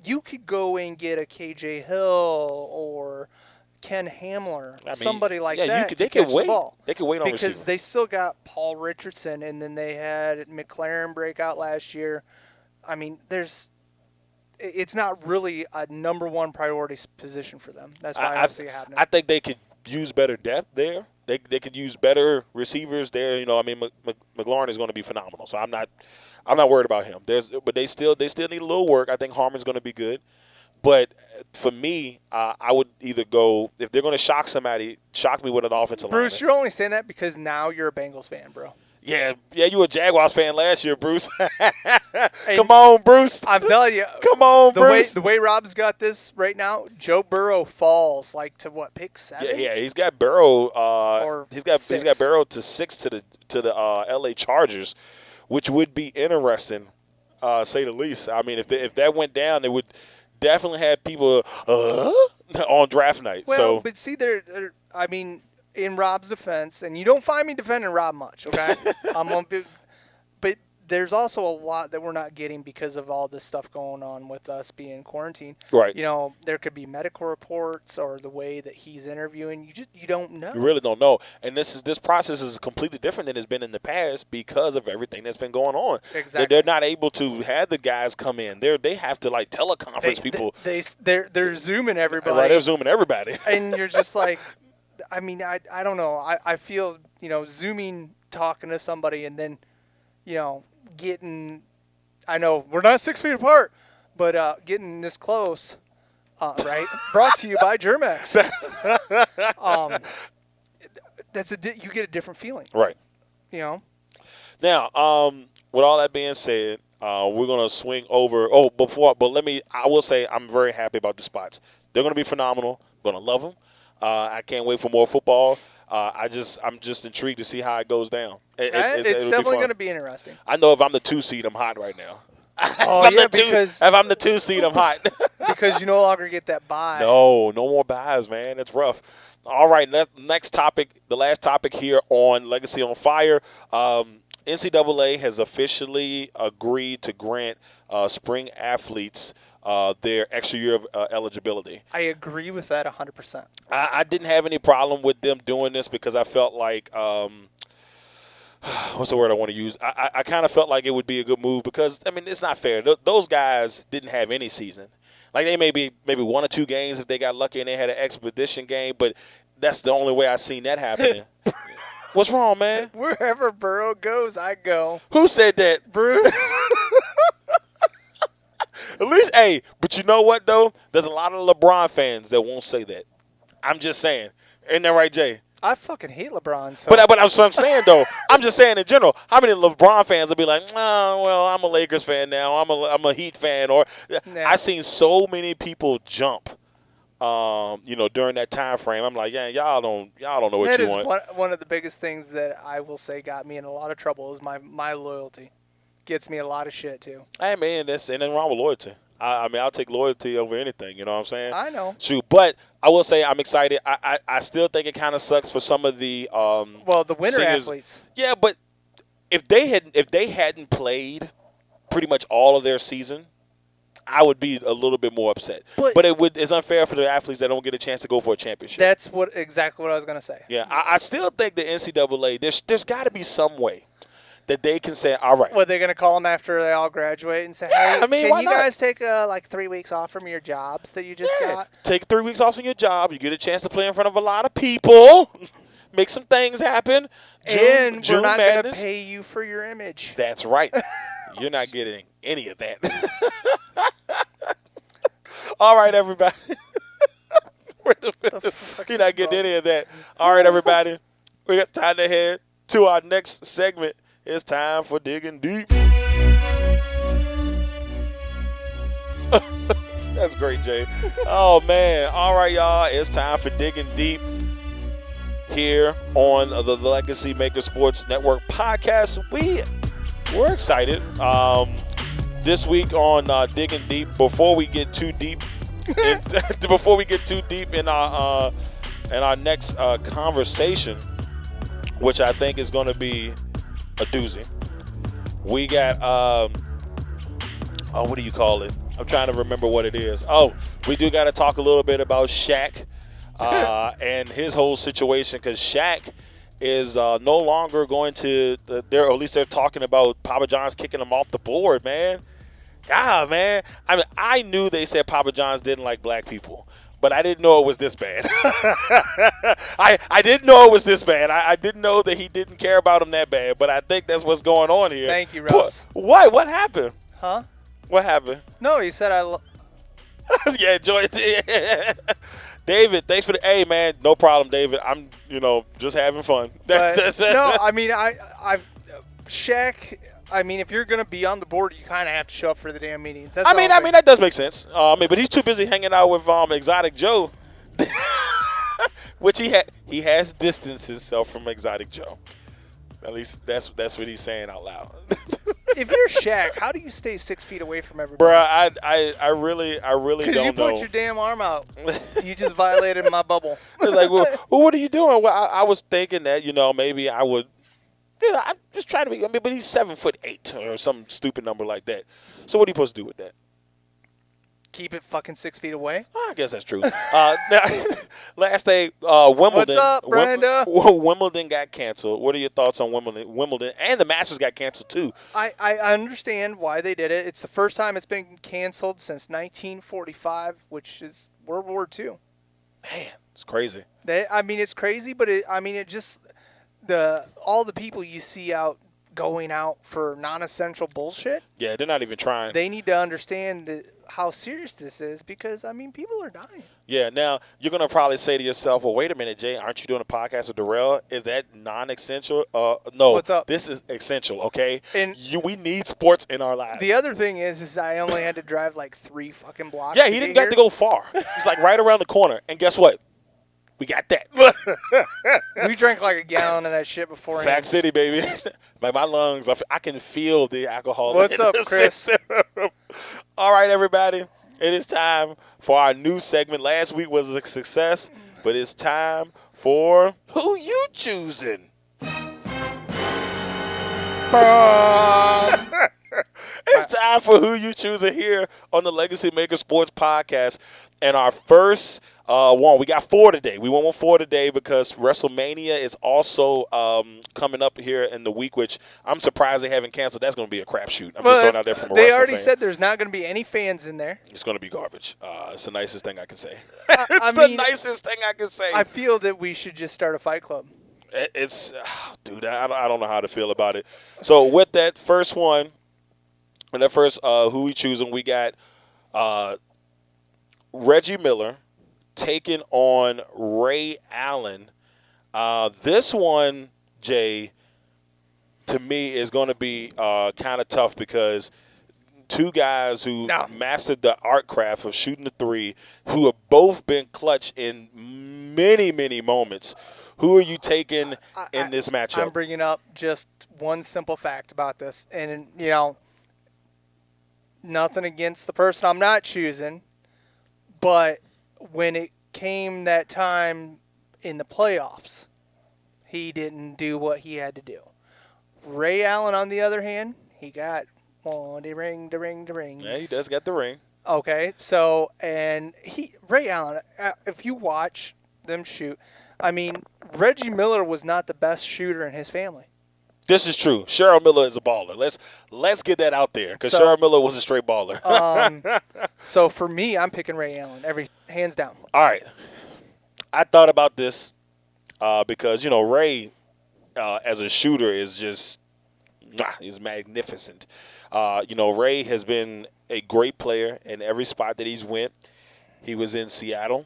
you could go and get a KJ Hill or Ken Hamler, somebody like that. They could wait. They could wait on because receiver. they still got Paul Richardson, and then they had McLaren break out last year. I mean, it's not really a number 1 priority position for them. That's why I don't see it happening. I think they could use better depth there. They could use better receivers there. McLaurin is going to be phenomenal, so I'm not worried about him. But they still need a little work. I think Harmon's going to be good. But for me, I would either go, if they're going to shock somebody, shock me with an offensive lineman. Bruce, you're only saying that because now you're a Bengals fan, bro. Yeah, you were a Jaguars fan last year, Bruce. Come on, Bruce. I'm telling you. Come on, Bruce. The way Rob's got this right now, Joe Burrow falls to what, pick 7? Yeah, he's got Burrow. He's got Burrow to 6 to the L.A. Chargers, which would be interesting, say the least. I mean, if that went down, it would definitely have people on draft night. Well, but see, in Rob's defense, and you don't find me defending Rob much, okay? But there's also a lot that we're not getting because of all this stuff going on with us being quarantined. Right. You know, there could be medical reports or the way that he's interviewing. You don't know. You really don't know. And this process is completely different than it's been in the past because of everything that's been going on. Exactly. They're not able to have the guys come in. They have to like teleconference people. They're zooming everybody. Right, they're zooming everybody. And you're just like, I mean, I don't know. I feel, zooming, talking to somebody, and then, getting, I know we're not 6 feet apart, but getting this close, right? Brought to you by Germex. You get a different feeling. Right. Now, with all that being said, we're gonna swing over. Oh, I will say I'm very happy about the spots. They're gonna be phenomenal. I'm gonna love them. I can't wait for more football. I'm just intrigued to see how it goes down. It's definitely going to be interesting. I know if I'm the 2 seed, I'm hot right now. Oh, yeah, if I'm the 2 seed, I'm hot. Because you no longer get that bye. No more buys, man. It's rough. All right, next topic, the last topic here on Legacy on Fire. NCAA has officially agreed to grant spring athletes their extra year of eligibility. I agree with that 100%. I didn't have any problem with them doing this because I felt like what's the word I want to use? I kind of felt like it would be a good move because, I mean, it's not fair. Those guys didn't have any season. Like, they maybe 1 or 2 games if they got lucky and they had an expedition game, but that's the only way I've seen that happening. What's wrong, man? Wherever Burrow goes, I go. Who said that? Bruce. At least, hey, but you know what, though? There's a lot of LeBron fans that won't say that. I'm just saying. Ain't that right, Jay? I fucking hate LeBron. So. But that's what I'm saying, though. I'm just saying in general. How many LeBron fans will be like, oh, well, I'm a Lakers fan now. I'm a Heat fan. Or I've seen so many people jump, during that time frame. I'm like, yeah, y'all don't know what you want. That is one of the biggest things that I will say got me in a lot of trouble is my loyalty. Gets me a lot of shit, too. Hey, man, there's nothing wrong with loyalty. I mean, I'll take loyalty over anything, you know what I'm saying? I know. Shoot, but I will say I'm excited. I still think it kind of sucks for some of the the winter seniors. athletes. Yeah, but if they hadn't played pretty much all of their season, I would be a little bit more upset. But it's unfair for the athletes that don't get a chance to go for a championship. That's exactly what I was going to say. Yeah, I still think the NCAA, there's got to be some way that they can say, all right. Well, they're going to call them after they all graduate and say, hey, can you guys take 3 weeks off from your jobs that you just got? Take 3 weeks off from your job. You get a chance to play in front of a lot of people. Make some things happen. June we're not going to pay you for your image. That's right. You're not getting any of that. All right, everybody. You're not getting any of that. All right, everybody. We got time to head to our next segment. It's time for Digging Deep. That's great, Jay. Oh, man. All right, y'all. It's time for Digging Deep here on the LegacyMaker Sports Network podcast. We're excited. This week on Digging Deep, before we get too deep in our next conversation, which I think is going to be a doozy. We got what do you call it? I'm trying to remember what it is. Oh, we do got to talk a little bit about Shaq and his whole situation, because Shaq is no longer going to or at least they're talking about Papa John's kicking him off the board, man. Yeah, man. I mean, I knew they said Papa John's didn't like black people, but I didn't know it was this bad. I didn't know it was this bad. I didn't know that he didn't care about him that bad, but I think that's what's going on here. Thank you, Russ. What happened? Huh? What happened? No, he said yeah, enjoy it. David, thanks for the hey, man. No problem, David. I'm, just having fun. No, I mean, Shaq. I mean, if you're gonna be on the board, you kind of have to show up for the damn meetings. I mean, that does make sense. But he's too busy hanging out with Exotic Joe, which he has distanced himself from Exotic Joe. At least that's what he's saying out loud. If you're Shaq, how do you stay 6 feet away from everybody? Bruh, I really don't know. Because you put your damn arm out. You just violated my bubble. It's like, well, what are you doing? Well, I was thinking that, maybe I would I'm just trying to be. I mean, but he's 7'8" or some stupid number like that. So what are you supposed to do with that? Keep it fucking 6 feet away. I guess that's true. Now, last day, Wimbledon. What's up, Brenda? Wimbledon got canceled. What are your thoughts on Wimbledon? Wimbledon and the Masters got canceled too. I understand why they did it. It's the first time it's been canceled since 1945, which is World War II. Man, it's crazy. I mean, it's crazy, but it just all the people you see out going out for non-essential bullshit. Yeah, they're not even trying. They need to understand how serious this is because people are dying. Yeah, now you're gonna probably say to yourself, "Well, wait a minute, Jay, aren't you doing a podcast with Darrell? Is that non-essential?" No. What's up? This is essential, okay? And we need sports in our lives. the other thing is I only had to drive like 3 fucking blocks. Yeah, he didn't have to go far. He's like right around the corner, and guess what? We got that. We drank like a gallon of that shit before. Fact City, baby. Like my lungs, I can feel the alcohol. What's in up, the Chris? system. All right, everybody. It is time for our new segment. Last week was a success, but it's time for Who You Choosing? It's time for Who You Choosing here on the Legacy Maker Sports Podcast. And our first one, we got 4 today. We went with 4 today because WrestleMania is also coming up here in the week, which I'm surprised they haven't canceled. That's going to be a crapshoot. I'm just throwing out there from a They wrestling already fan. said there's not going to be any fans in there. It's going to be garbage. It's the nicest thing I can say. I the mean, nicest thing I can say. I feel that we should just start a fight club. It's, dude, I don't know how to feel about it. So with that first one, and that first Who We Choosing, we got Reggie Miller taking on Ray Allen. This one, Jay, to me is going to be kind of tough because two guys who mastered the art craft of shooting the three, who have both been clutch in many, many moments. Who are you taking in this matchup? I'm bringing up just one simple fact about this. And, nothing against the person I'm not choosing. But when it came that time in the playoffs, he didn't do what he had to do. Ray Allen, on the other hand, he got the ring. Yeah, he does got the ring. Okay, so, and Ray Allen, if you watch them shoot, I mean, Reggie Miller was not the best shooter in his family. This is true. Cheryl Miller is a baller. Let's get that out there because Cheryl Miller was a straight baller. So for me, I'm picking Ray Allen, hands down. All right. I thought about this because Ray as a shooter is just he's magnificent. Ray has been a great player in every spot that he's went. He was in Seattle.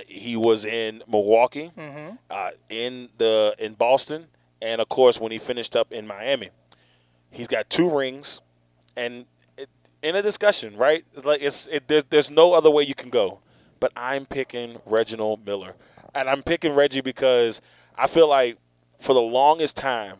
He was in Milwaukee, in Boston, and of course when he finished up in Miami. He's got 2 rings, and in a discussion, right? Like there's no other way you can go. But I'm picking Reginald Miller, and I'm picking Reggie because I feel like for the longest time,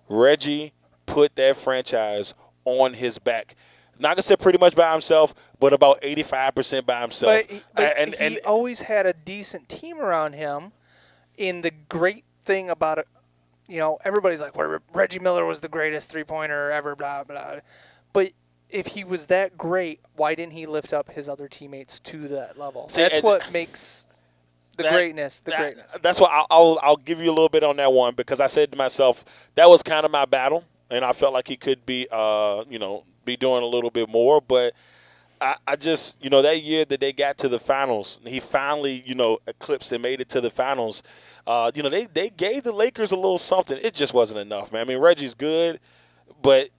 Reggie put that franchise on his back. Not gonna say pretty much by himself, but about 85% by himself. But he always had a decent team around him. And the great thing about it, everybody's like, well, Reggie Miller was the greatest three-pointer ever, blah, blah. But if he was that great, why didn't he lift up his other teammates to that level? That's what makes the greatness. That's why I'll give you a little bit on that one because I said to myself, that was kind of my battle, and I felt like he could be, be doing a little bit more, but I just, that year that they got to the finals, he finally, eclipsed and made it to the finals. They gave the Lakers a little something. It just wasn't enough, man. I mean, Reggie's good, but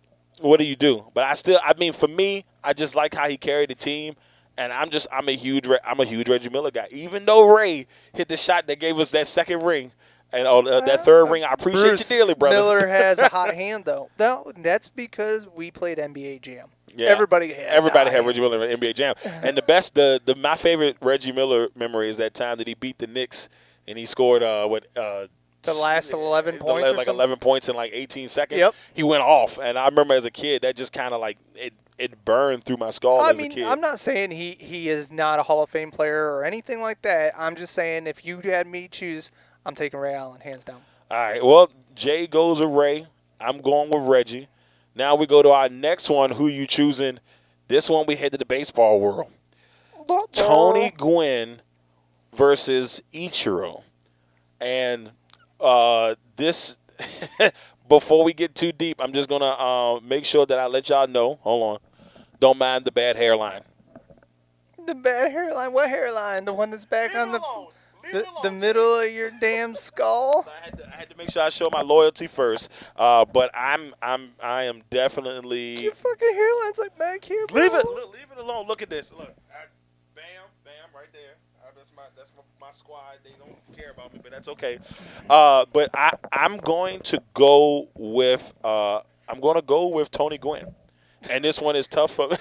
what do you do? But for me, I just like how he carried the team, and I'm a huge Reggie Miller guy. Even though Ray hit the shot that gave us that second ring, and that third ring, I appreciate you dearly, brother. Miller has a hot hand, though. That's because we played NBA Jam. Yeah, everybody had Reggie Miller in NBA Jam. And my favorite Reggie Miller memory is that time that he beat the Knicks and he scored the last 11 points, like 11 points in like 18 seconds. Yep. He went off, and I remember as a kid that just kind of like it burned through my skull as a kid. I'm not saying he is not a Hall of Fame player or anything like that. I'm just saying if you had me choose, I'm taking Ray Allen hands down. All right. Well, Jay goes with Ray. I'm going with Reggie. Now we go to our next one. Who you choosing? This one we head to the baseball world. Tony Gwynn versus Ichiro. And this, before we get too deep, I'm just going to make sure that I let y'all know. Hold on. Don't mind the bad hairline. The bad hairline? What hairline? The one that's back on the middle of your damn skull? So I had to make sure I show my loyalty first. But I am definitely. Your fucking hairline's like back here, bro. Leave it alone. Look at this. Look, bam, right there. That's my squad. They don't care about me, but that's okay. But I'm going to go with Tony Gwynn, and this one is tough for me.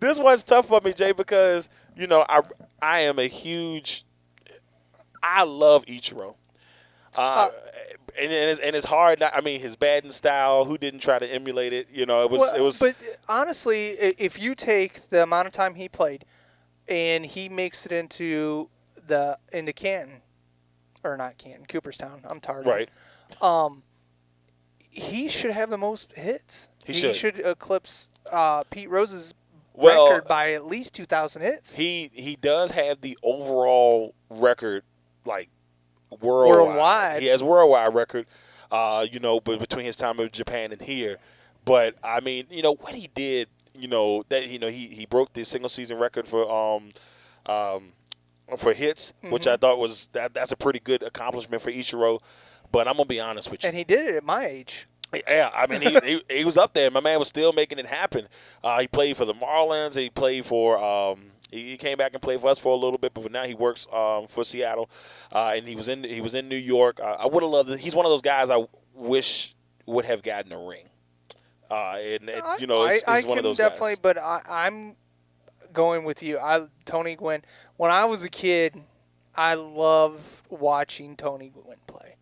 This one's tough for me, Jay, because I am a huge. I love Ichiro. And it's hard. I mean, his batting style. Who didn't try to emulate it? It was. But honestly, if you take the amount of time he played, and he makes it into Canton, or not Canton, Cooperstown. I'm tired. Right. He should have the most hits. He should eclipse Pete Rose's Well, record by at least 2,000 hits. He does have the overall record, like worldwide. He has worldwide record, but between his time in Japan and here. But I mean, what he did, he broke the single season record for hits, which I thought was that's a pretty good accomplishment for Ichiro. But I'm gonna be honest with you. And he did it at my age. Yeah, I mean, he was up there. My man was still making it happen. He played for the Marlins. He played for. He came back and played for us for a little bit, but now he works for Seattle. And he was in New York. I would have loved it. He's one of those guys I wish would have gotten a ring. He's one of those definitely, guys. but I'm going with you. Tony Gwynn. When I was a kid, I loved watching Tony Gwynn play.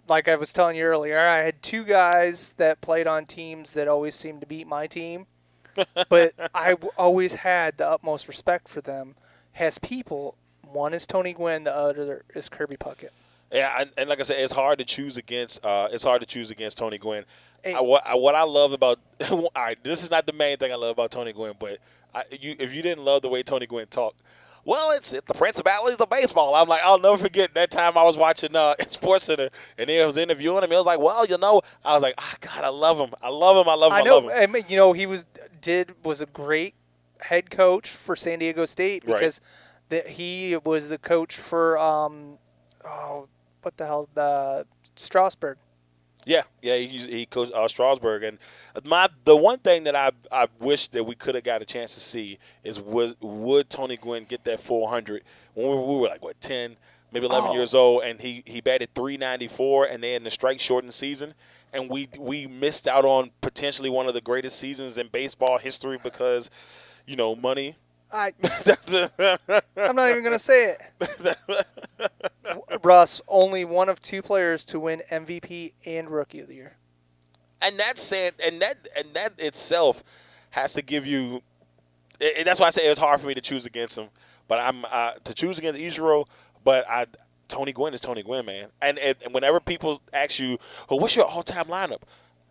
Like I was telling you earlier, I had two guys that played on teams that always seemed to beat my team, but I always had the utmost respect for them as people. One is Tony Gwynn, the other is Kirby Puckett. Yeah, and like I said, it's hard to choose against. Tony Gwynn. What I love about all right, this is not the main thing I love about Tony Gwynn, but if you didn't love the way Tony Gwynn talked. Well, it's the principalities of baseball. I'm like, I'll never forget that time I was watching SportsCenter, and he was interviewing him. He was like, well, I was like, God, I love him. I love him. I know. I mean, he was a great head coach for San Diego State because he was the coach for Strasburg. Yeah, he coached Strasburg, and the one thing that I wish that we could have got a chance to see is would Tony Gwynn get that 400 when we were like 10, maybe 11 years old, and he batted 394, and they had the strike shortened season, and we missed out on potentially one of the greatest seasons in baseball history because money. I'm not even gonna say it. Russ, only one of two players to win MVP and Rookie of the Year. And that itself has to give you. That's why I say it's hard for me to choose against him. But I'm to choose against Ichiro. But Tony Gwynn is Tony Gwynn, man. And whenever people ask you, "Well, what's your all-time lineup?"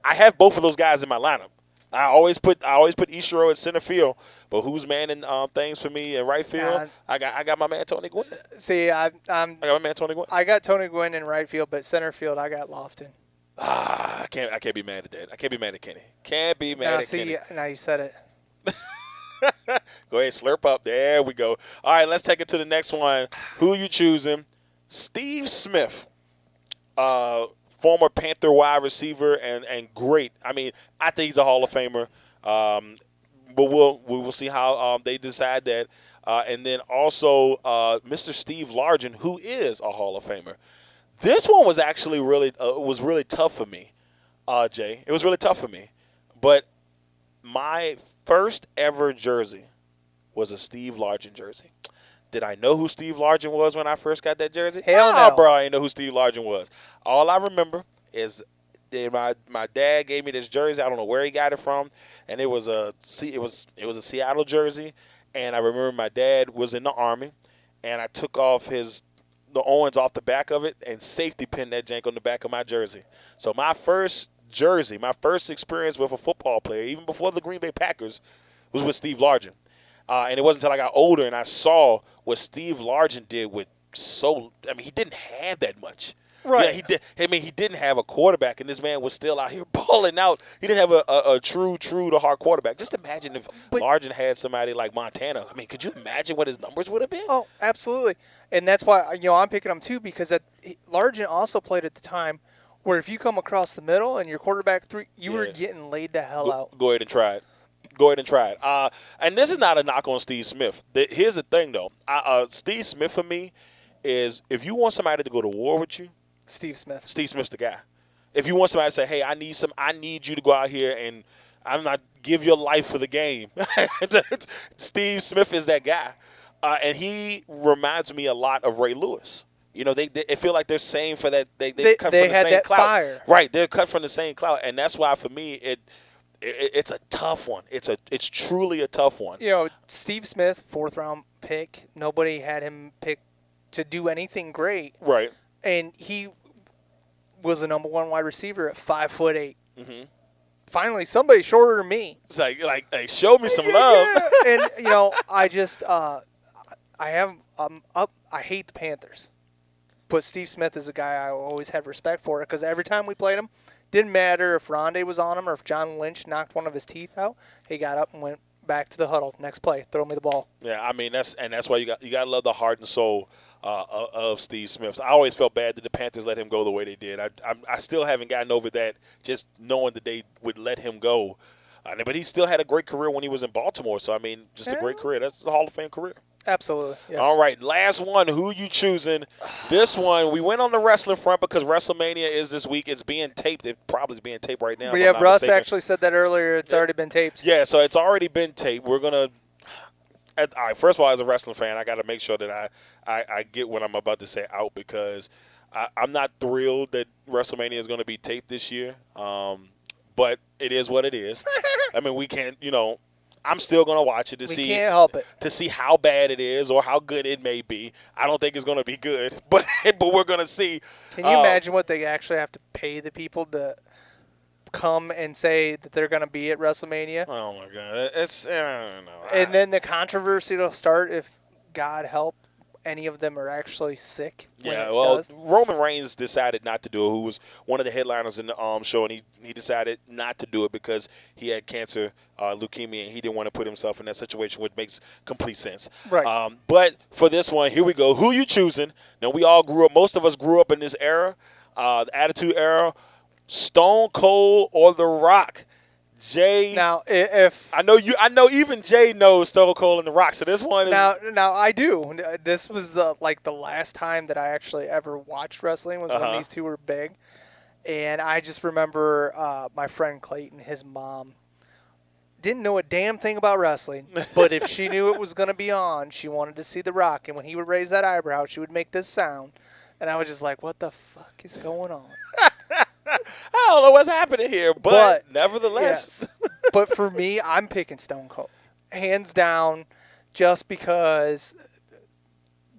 I have both of those guys in my lineup. I always put Ichiro at center field, but who's manning things for me in right field? I got my man Tony Gwynn. See, I got my man Tony Gwynn. I got Tony Gwynn in right field, but center field I got Lofton. I can't be mad at that. I can't be mad at Kenny. Can't be mad at Kenny. Now you said it. Go ahead, slurp up. There we go. All right, let's take it to the next one. Who are you choosing? Steve Smith. Former Panther wide receiver and great. I mean, I think he's a Hall of Famer. But we will see how they decide that. And then also Mr. Steve Largent, who is a Hall of Famer. This one was actually really tough for me, Jay. It was really tough for me. But my first ever jersey was a Steve Largent jersey. Did I know who Steve Largent was when I first got that jersey? Hell no, bro, I didn't know who Steve Largent was. All I remember is that my dad gave me this jersey. I don't know where he got it from, and it was a Seattle jersey. And I remember my dad was in the Army, and I took off his the Owens off the back of it and safety pin that jank on the back of my jersey. So my first jersey, my first experience with a football player, even before the Green Bay Packers, was with Steve Largent. And it wasn't until I got older and I saw what Steve Largent did with he didn't have that much. Right. Yeah, he did. I mean, he didn't have a quarterback, and this man was still out here balling out. He didn't have a true to heart quarterback. Just imagine if Largent had somebody like Montana. I mean, could you imagine what his numbers would have been? Oh, absolutely. And that's why I'm picking him too, because Largent also played at the time where if you come across the middle and your quarterback three, you were getting laid the hell out. Go ahead and try it. Go ahead and try it. And this is not a knock on Steve Smith. Here's the thing, though. Steve Smith for me is if you want somebody to go to war with you, Steve Smith's the guy. If you want somebody to say, "Hey, I need you to go out here and I'm not give your life for the game," Steve Smith is that guy, and he reminds me a lot of Ray Lewis. You know, they feel like they're same for that. They cut from the had same that clout. fire. Right? They're cut from the same clout, and that's why for me it's a tough one. It's truly a tough one. You know, Steve Smith, 4th round pick. Nobody had him picked to do anything great. Right. And he was the number 1 wide receiver at 5'8". Mm-hmm. Finally, somebody shorter than me. It's like show me some love. And I just I hate the Panthers, but Steve Smith is a guy I always had respect for because every time we played him, didn't matter if Rondé was on him or if John Lynch knocked one of his teeth out. He got up and went back to the huddle. Next play, throw me the ball. Yeah, I mean that's why you got to love the heart and soul of Steve Smith. I always felt bad that the Panthers let him go the way they did. I still haven't gotten over that, just knowing that they would let him go. But he still had a great career when he was in Baltimore. So, I mean, just a great career. That's a Hall of Fame career. Absolutely. Yes. All right, last one. Who you choosing? This one, we went on the wrestling front because WrestleMania is this week. It's being taped. It probably is being taped right now. Yeah, Russ actually said that earlier. It's already been taped. Yeah, so it's already been taped. We're going to – all right, first of all, as a wrestling fan, I got to make sure that I get what I'm about to say out because I'm not thrilled that WrestleMania is going to be taped this year. But it is what it is. I mean, we can't, I'm still going to watch it We can't help it. to see how bad it is or how good it may be. I don't think it's going to be good, but we're going to see. Can you imagine what they actually have to pay the people to come and say that they're going to be at WrestleMania? Oh my God, I don't know. And then the controversy will start if, God help, any of them are actually sick. Yeah, well, Roman Reigns decided not to do it, who was one of the headliners in the show, and he decided not to do it because he had cancer, leukemia, and he didn't want to put himself in that situation, which makes complete sense. Right. But for this one, here we go. Who you choosing? Now, we all grew up, most of us grew up in this era, the Attitude Era, Stone Cold or The Rock. Jay, now if I know even Jay knows Stone Cold and The Rock. So this one is now I do. This was the last time that I actually ever watched wrestling was when these two were big, and I just remember my friend Clayton, his mom, didn't know a damn thing about wrestling, but if she knew it was going to be on, she wanted to see The Rock, and when he would raise that eyebrow, she would make this sound, and I was just like, "What the fuck is going on?" I don't know what's happening here, but nevertheless. Yes. But for me, I'm picking Stone Cold. Hands down, just because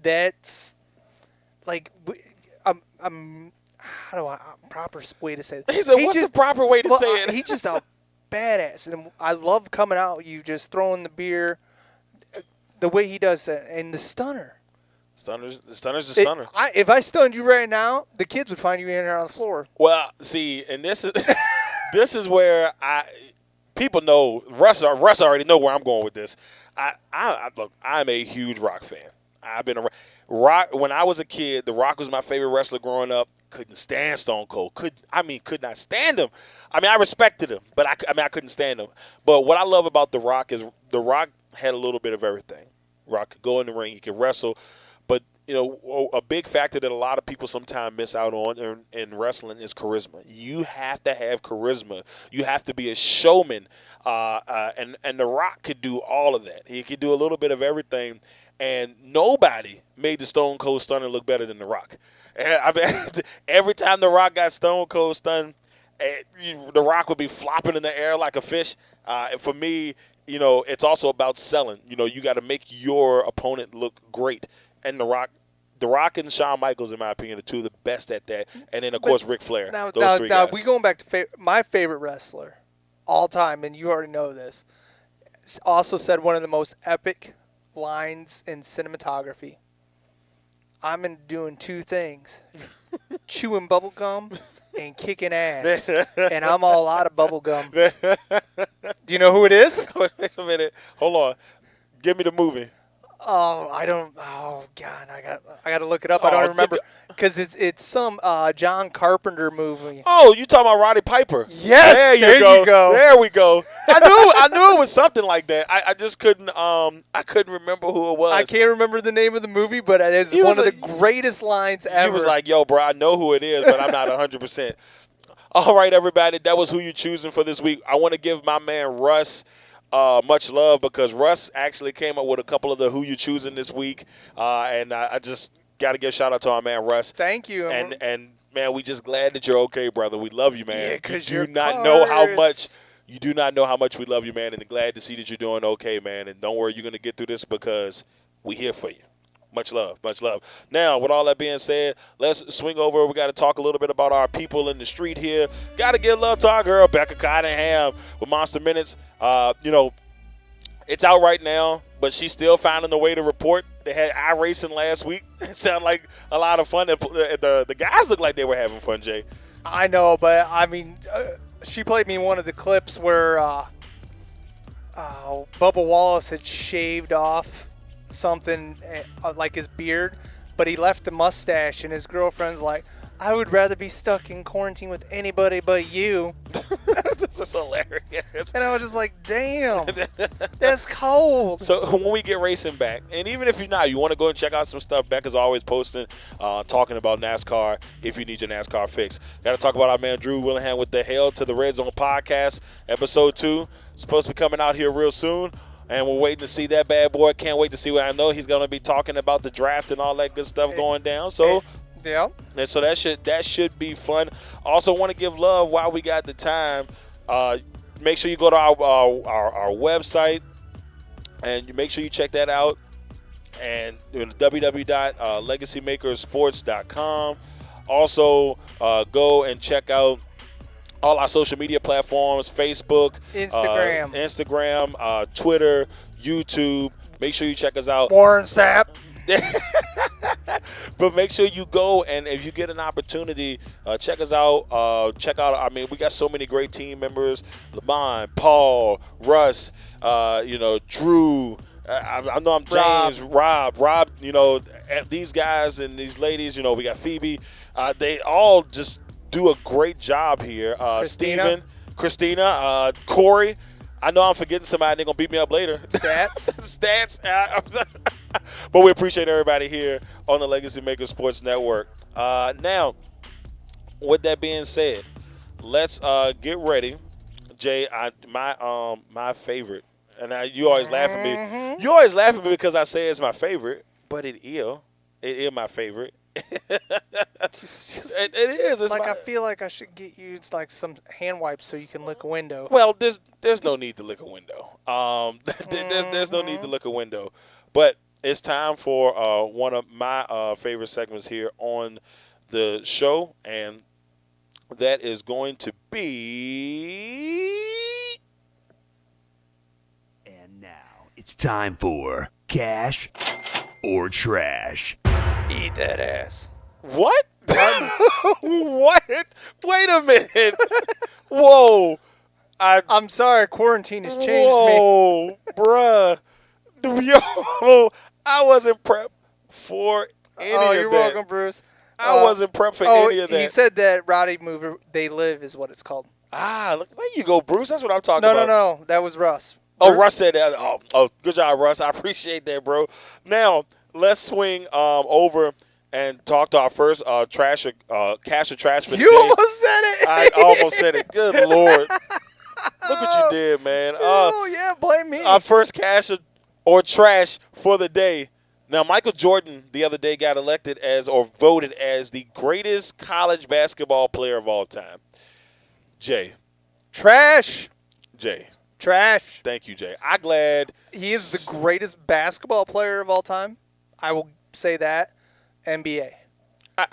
that's, proper way to say it? He said, what's the proper way to say it? He's just a badass. And I love coming out, you just throwing the beer, the way he does that, and the stunner. The stunner's a stunner. If I stunned you right now, the kids would find you in there on the floor. Well, see, and this is this is where people know Russ already know where I'm going with this. Look, I'm a huge Rock fan. I've been a Rock when I was a kid. The Rock was my favorite wrestler growing up. Couldn't stand Stone Cold. Could not stand him. I mean, I respected him, but I couldn't stand him. But what I love about The Rock is The Rock had a little bit of everything. Rock could go in the ring, he could wrestle. But, a big factor that a lot of people sometimes miss out on in wrestling is charisma. You have to have charisma. You have to be a showman. And The Rock could do all of that. He could do a little bit of everything. And nobody made the Stone Cold Stunner look better than The Rock. I mean, every time The Rock got Stone Cold stunned, The Rock would be flopping in the air like a fish. And for me, it's also about selling. You got to make your opponent look great. And The Rock The Rock and Shawn Michaels, in my opinion, are two of the best at that. And then, of But course, Ric Flair. Now, Those now, three now guys. we going back to my favorite wrestler, all time, and you already know this. Also said one of the most epic lines in cinematography. I'm in doing two things: chewing bubble gum and kicking ass. And I'm all out of bubble gum. Do you know who it is? Wait a minute. Hold on. Give me the movie. Oh, I don't. Oh God, I got to look it up. I Oh, don't remember because it's some John Carpenter movie. Oh, you talking about Roddy Piper? Yes, there there you you go. There we go. I knew it was something like that. I just couldn't remember who it was. I can't remember the name of the movie, but it is He one was of the greatest lines He ever. was like, "Yo, bro, I know who it is, but I'm not 100%." All right, everybody, that was who you choosing for this week. I want to give my man Russ much love because Russ actually came up with a couple of the who you choosing this week, and I just got to give a shout out to our man Russ. Thank you. And man, we just glad that you're okay, brother. We love you, man. Yeah, 'cause you you're do not know how cars. much. You do not know how much we love you, man, and glad to see that you're doing okay, man. And don't worry, you're gonna get through this because we here for you. Much love, much love. Now, with all that being said, let's swing over. We got to talk a little bit about our people in the street here. Got to give love to our girl, Becca Cottingham, with Monster Minutes. It's out right now, but she's still finding the way to report. They had iRacing last week. It sounded like a lot of fun. The guys looked like they were having fun, Jay. I know, but I mean, she played me one of the clips where Bubba Wallace had shaved off something like his beard, but he left the mustache, and his girlfriend's like, I would rather be stuck in quarantine with anybody but you. This is hilarious. And I was just like, damn, that's cold. So when we get racing back, and even if you're not, you want to go and check out some stuff. Becca's always posting, talking about NASCAR if you need your NASCAR fix. Got to talk about our man Drew Willingham with the Hail to the Red Zone podcast, episode 2. Supposed to be coming out here real soon. And we're waiting to see that bad boy. Can't wait to see what I know. He's going to be talking about the draft and all that good stuff going down. So, yeah. And so that should be fun. Also, want to give love while we got the time. Make sure you go to our website and you make sure you check that out. And www.legacymakersports.com. Also, go and check out all our social media platforms, Facebook, Instagram, Twitter, YouTube. Make sure you check us out. Warren Sapp. But make sure you go, and if you get an opportunity, check us out. I mean, we got so many great team members: Lamont, Paul, Russ, Drew. I know I'm James, Rob. These guys and these ladies. We got Phoebe. They all just do a great job here. Steven, Christina, Corey. I know I'm forgetting somebody. They're going to beat me up later. Stats. But we appreciate everybody here on the Legacy Maker Sports Network. Now, with that being said, let's get ready. Jay, my favorite. And you always laugh at me. You always laugh at me because I say it's my favorite. But it is my favorite. It is. It's I feel like I should get you some hand wipes so you can lick a window. Well, there's no need to lick a window. There's no need to lick a window. But it's time for one of my favorite segments here on the show, and that is going to be. And now it's time for Cash or Trash. Eat that ass. What? What? Wait a minute. Whoa. I'm sorry, quarantine has changed me. Whoa, bruh. Yo, I wasn't prepped for any of that. Oh, you're welcome, Bruce. I wasn't prepped for any of that. He said that Roddy movie, They Live, is what it's called. Look, there you go, Bruce. That's what I'm talking about. No. That was Russ. Oh, Russ said that. Oh, good job, Russ. I appreciate that, bro. Now, let's swing over and talk to our first cash or trash for the day. You almost said it. I almost said it. Good Lord. Look what you did, man. Oh, yeah, blame me. Our first cash or trash for the day. Now, Michael Jordan the other day got elected voted as the greatest college basketball player of all time. Jay. Trash. Jay. Trash. Thank you, Jay. I'm glad. He is the greatest basketball player of all time. I will say that. NBA. I,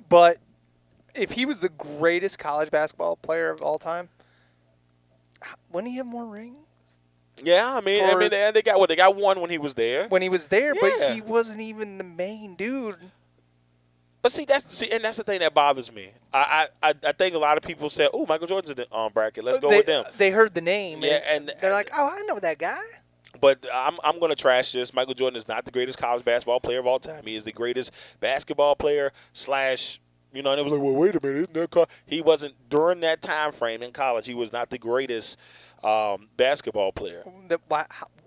But if he was the greatest college basketball player of all time, wouldn't he have more rings yeah, I mean, For- they got what they got one when he was there. when he was there? But Yeah. he wasn't even the main dude. But see, and that's the thing that bothers me. I think a lot of people say, "Oh, Michael Jordan's in the bracket. Let's go with them." They heard the name. Yeah, and they're like, "Oh, I know that guy." But I'm going to trash this. Michael Jordan is not the greatest college basketball player of all time. He is the greatest basketball player slash. And it was like, well, wait a minute, isn't that he wasn't during that time frame in college. He was not the greatest basketball player.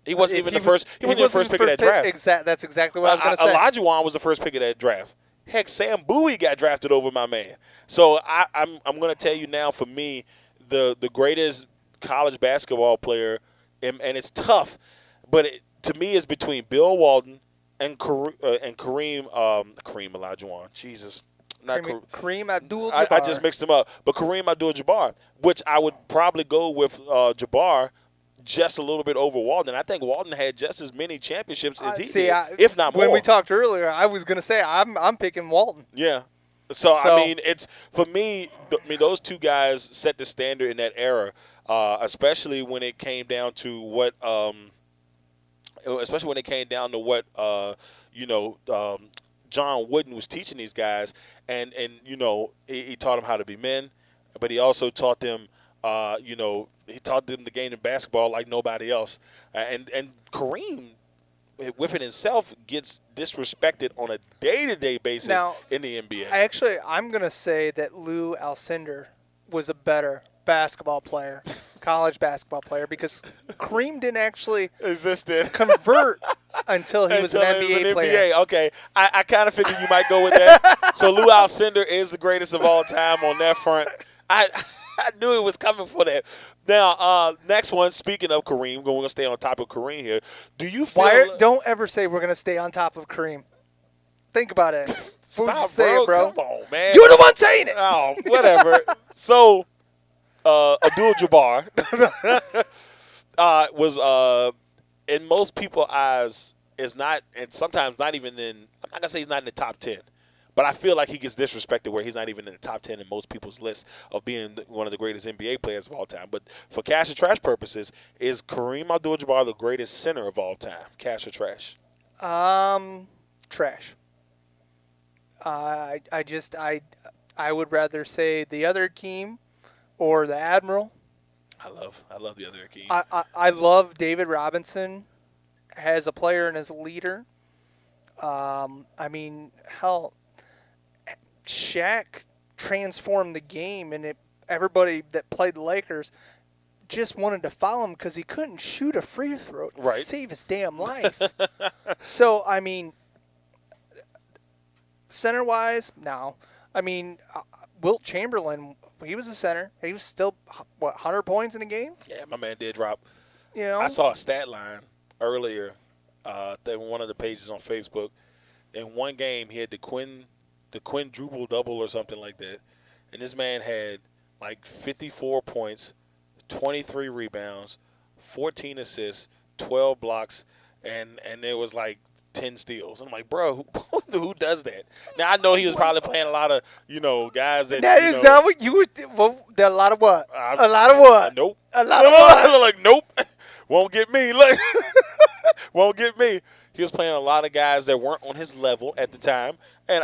He wasn't even the first. He wasn't even the first pick of that draft. That's exactly what I was going to say. Elijah Wan was the first pick of that draft. Heck, Sam Bowie got drafted over my man. So I'm going to tell you now. For me, the greatest college basketball player, and it's tough, but to me, it's between Bill Walton and Kareem Olajuwon. Jesus, not Kareem Abdul-Jabbar. I just mixed them up. But Kareem Abdul-Jabbar, which I would probably go with Jabbar just a little bit over Walton. I think Walton had just as many championships as he did, if not more. When we talked earlier, I was going to say I'm picking Walton. Yeah. So I mean, it's for me. Those two guys set the standard in that era, especially when it came down to what, John Wooden was teaching these guys, and he taught them how to be men, but he also taught them, he taught them the game of basketball like nobody else, and Kareem, within himself, gets disrespected on a day-to-day basis now, in the NBA. I'm going to say that Lou Alcindor was a better basketball player, college basketball player, because Kareem didn't actually convert until he was an NBA player. Okay, I kind of figured you might go with that. So Lou Alcindor is the greatest of all time on that front. I knew it was coming for that. Now, next one, speaking of Kareem, we're going to stay on top of Kareem here. Do you feel... Don't ever say we're going to stay on top of Kareem. Think about it. Stop, bro. Come on, man. You're the one saying it. Oh, whatever. So, Abdul-Jabbar was, in most people's eyes, is not, and sometimes not even in, I'm not going to say he's not in the top 10. But I feel like he gets disrespected where he's not even in the top 10 in most people's list of being one of the greatest NBA players of all time. But for cash or trash purposes, is Kareem Abdul-Jabbar the greatest center of all time? Cash or trash? Trash. I would rather say the other Akeem or the Admiral. I love the other Akeem. I love David Robinson as a player and as a leader. I mean, hell, Shaq transformed the game, and everybody that played the Lakers just wanted to foul him because he couldn't shoot a free throw to save his damn life. So, I mean, center-wise, no. I mean, Wilt Chamberlain, he was a center. He was still, 100 points in a game? Yeah, my man did drop. You know? I saw a stat line earlier, one of the pages on Facebook. In one game, he had the quadruple double or something like that, and this man had like 54 points, 23 rebounds, 14 assists, 12 blocks, and there was like 10 steals. I'm like, bro, who does that? Now I know he was probably playing a lot of guys that. That is not what you would. Well, a lot of what? A lot of what? Nope. A lot of what? Like nope, won't get me. Look, won't get me. He was playing a lot of guys that weren't on his level at the time. And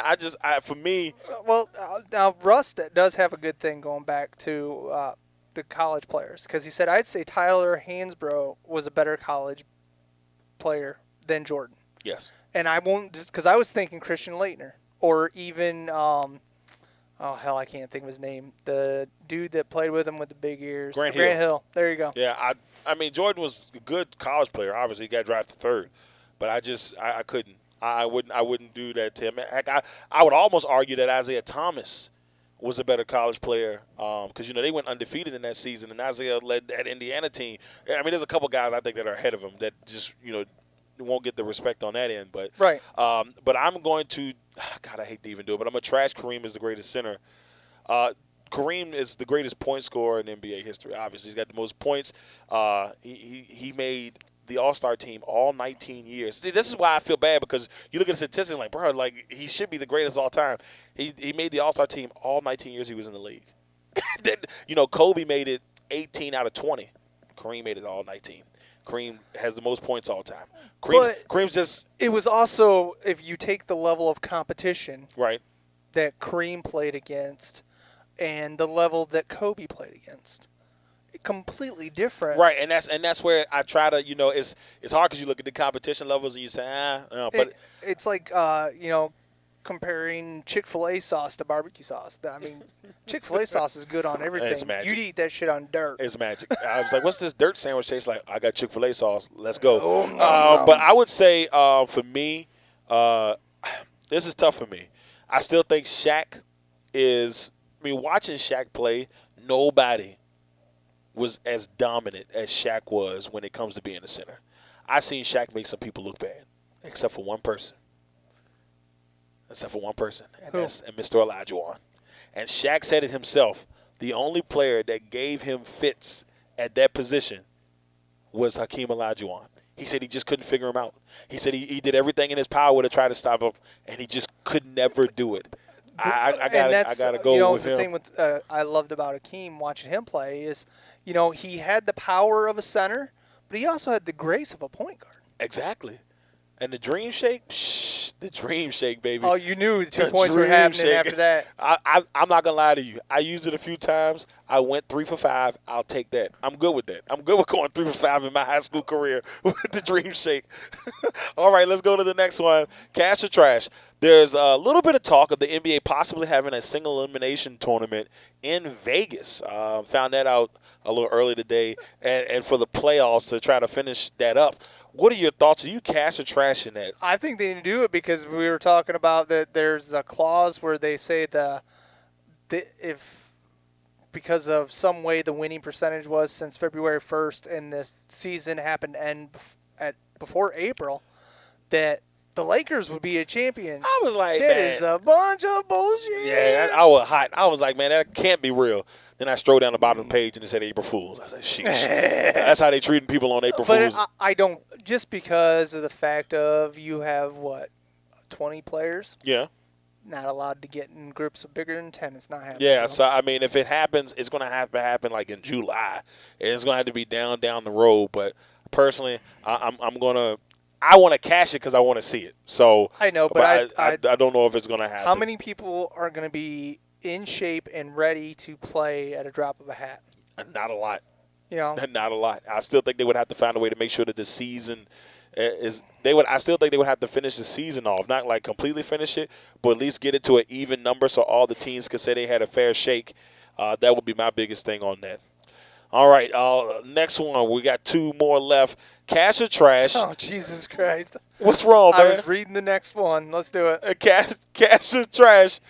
for me... Well, now Russ does have a good thing going back to the college players. Because he said, I'd say Tyler Hansbrough was a better college player than Jordan. Yes. And I won't... just because I was thinking Christian Laettner. Or even... oh, hell, I can't think of his name. The dude that played with him with the big ears. Grant Hill. There you go. Yeah, I mean, Jordan was a good college player. Obviously, he got drafted third. But I couldn't. I wouldn't do that to him. I would almost argue that Isaiah Thomas was a better college player because they went undefeated in that season, and Isaiah led that Indiana team. I mean, there's a couple guys I think that are ahead of him that just won't get the respect on that end. But right. But I'm going to. God, I hate to even do it, but I'm gonna trash Kareem as the greatest center. Kareem is the greatest point scorer in NBA history. Obviously, he's got the most points. He made the All-Star team all 19 years. See, this is why I feel bad, because you look at the statistics like, bro, like he should be the greatest of all time. He made the All-Star team all 19 years he was in the league. Then, Kobe made it 18 out of 20. Kareem made it all 19. Kareem has the most points all time. Kareem's just it was also, if you take the level of competition right. that Kareem played against and the level that Kobe played against, completely different. Right, and that's where I try to, it's hard because you look at the competition levels and you say, but it's like, comparing Chick-fil-A sauce to barbecue sauce. I mean, Chick-fil-A sauce is good on everything. magic. You'd eat that shit on dirt. it's magic. I was like, what's this dirt sandwich taste like? I got Chick-fil-A sauce. Let's go. Oh, no. But I would say for me, this is tough for me. I still think Shaq watching Shaq play, nobody was as dominant as Shaq was when it comes to being a center. I seen Shaq make some people look bad, except for one person. And Who? that's Mr. Olajuwon. And Shaq said it himself. The only player that gave him fits at that position was Hakeem Olajuwon. He said he just couldn't figure him out. He said he did everything in his power to try to stop him, and he just could never do it. I gotta go with him. The thing with I loved about Hakeem watching him play is, he had the power of a center, but he also had the grace of a point guard. Exactly. And the dream shake, the dream shake, baby. Oh, you knew the 2 The points were dream happening shake. after that. I'm not gonna lie to you. I used it a few times. I went 3 for 5. I'll take that. I'm good with that. I'm good with going 3 for 5 in my high school career with the dream shake. All right, let's go to the next one. Cash or trash. There's a little bit of talk of the NBA possibly having a single elimination tournament in Vegas. Found that out a little early today, and for the playoffs to try to finish that up. What are your thoughts? Are you cash or trash in that? I think they need to do it because we were talking about that. There's a clause where they say if because of some way the winning percentage was since February 1st and this season happened to end before April, that the Lakers would be a champion. I was like, That man, is a bunch of bullshit. yeah, I was hot. I was like, man, that can't be real. Then I strolled down the bottom of the page and it said April Fools. I said, sheesh. That's how they treating people on April Fools. But I don't, just because of the fact of you have, 20 players? Yeah. Not allowed to get in groups of bigger than 10. It's not happening. Yeah, so, I mean, if it happens, it's going to have to happen like in July. It's going to have to be down the road. But personally, I want to cash it because I want to see it. So I know, but I don't know if it's going to happen. how many people are going to be in shape and ready to play at a drop of a hat? Not a lot. Not a lot. I still think they would have to find a way to make sure that the season is. I still think they would have to finish the season off, not like completely finish it, but at least get it to an even number so all the teams could say they had a fair shake. That would be my biggest thing on that. All right, next one. We got 2 more left. Cash or trash? Oh, Jesus Christ. What's wrong, man? I was reading the next one. Let's do it. Cash or trash?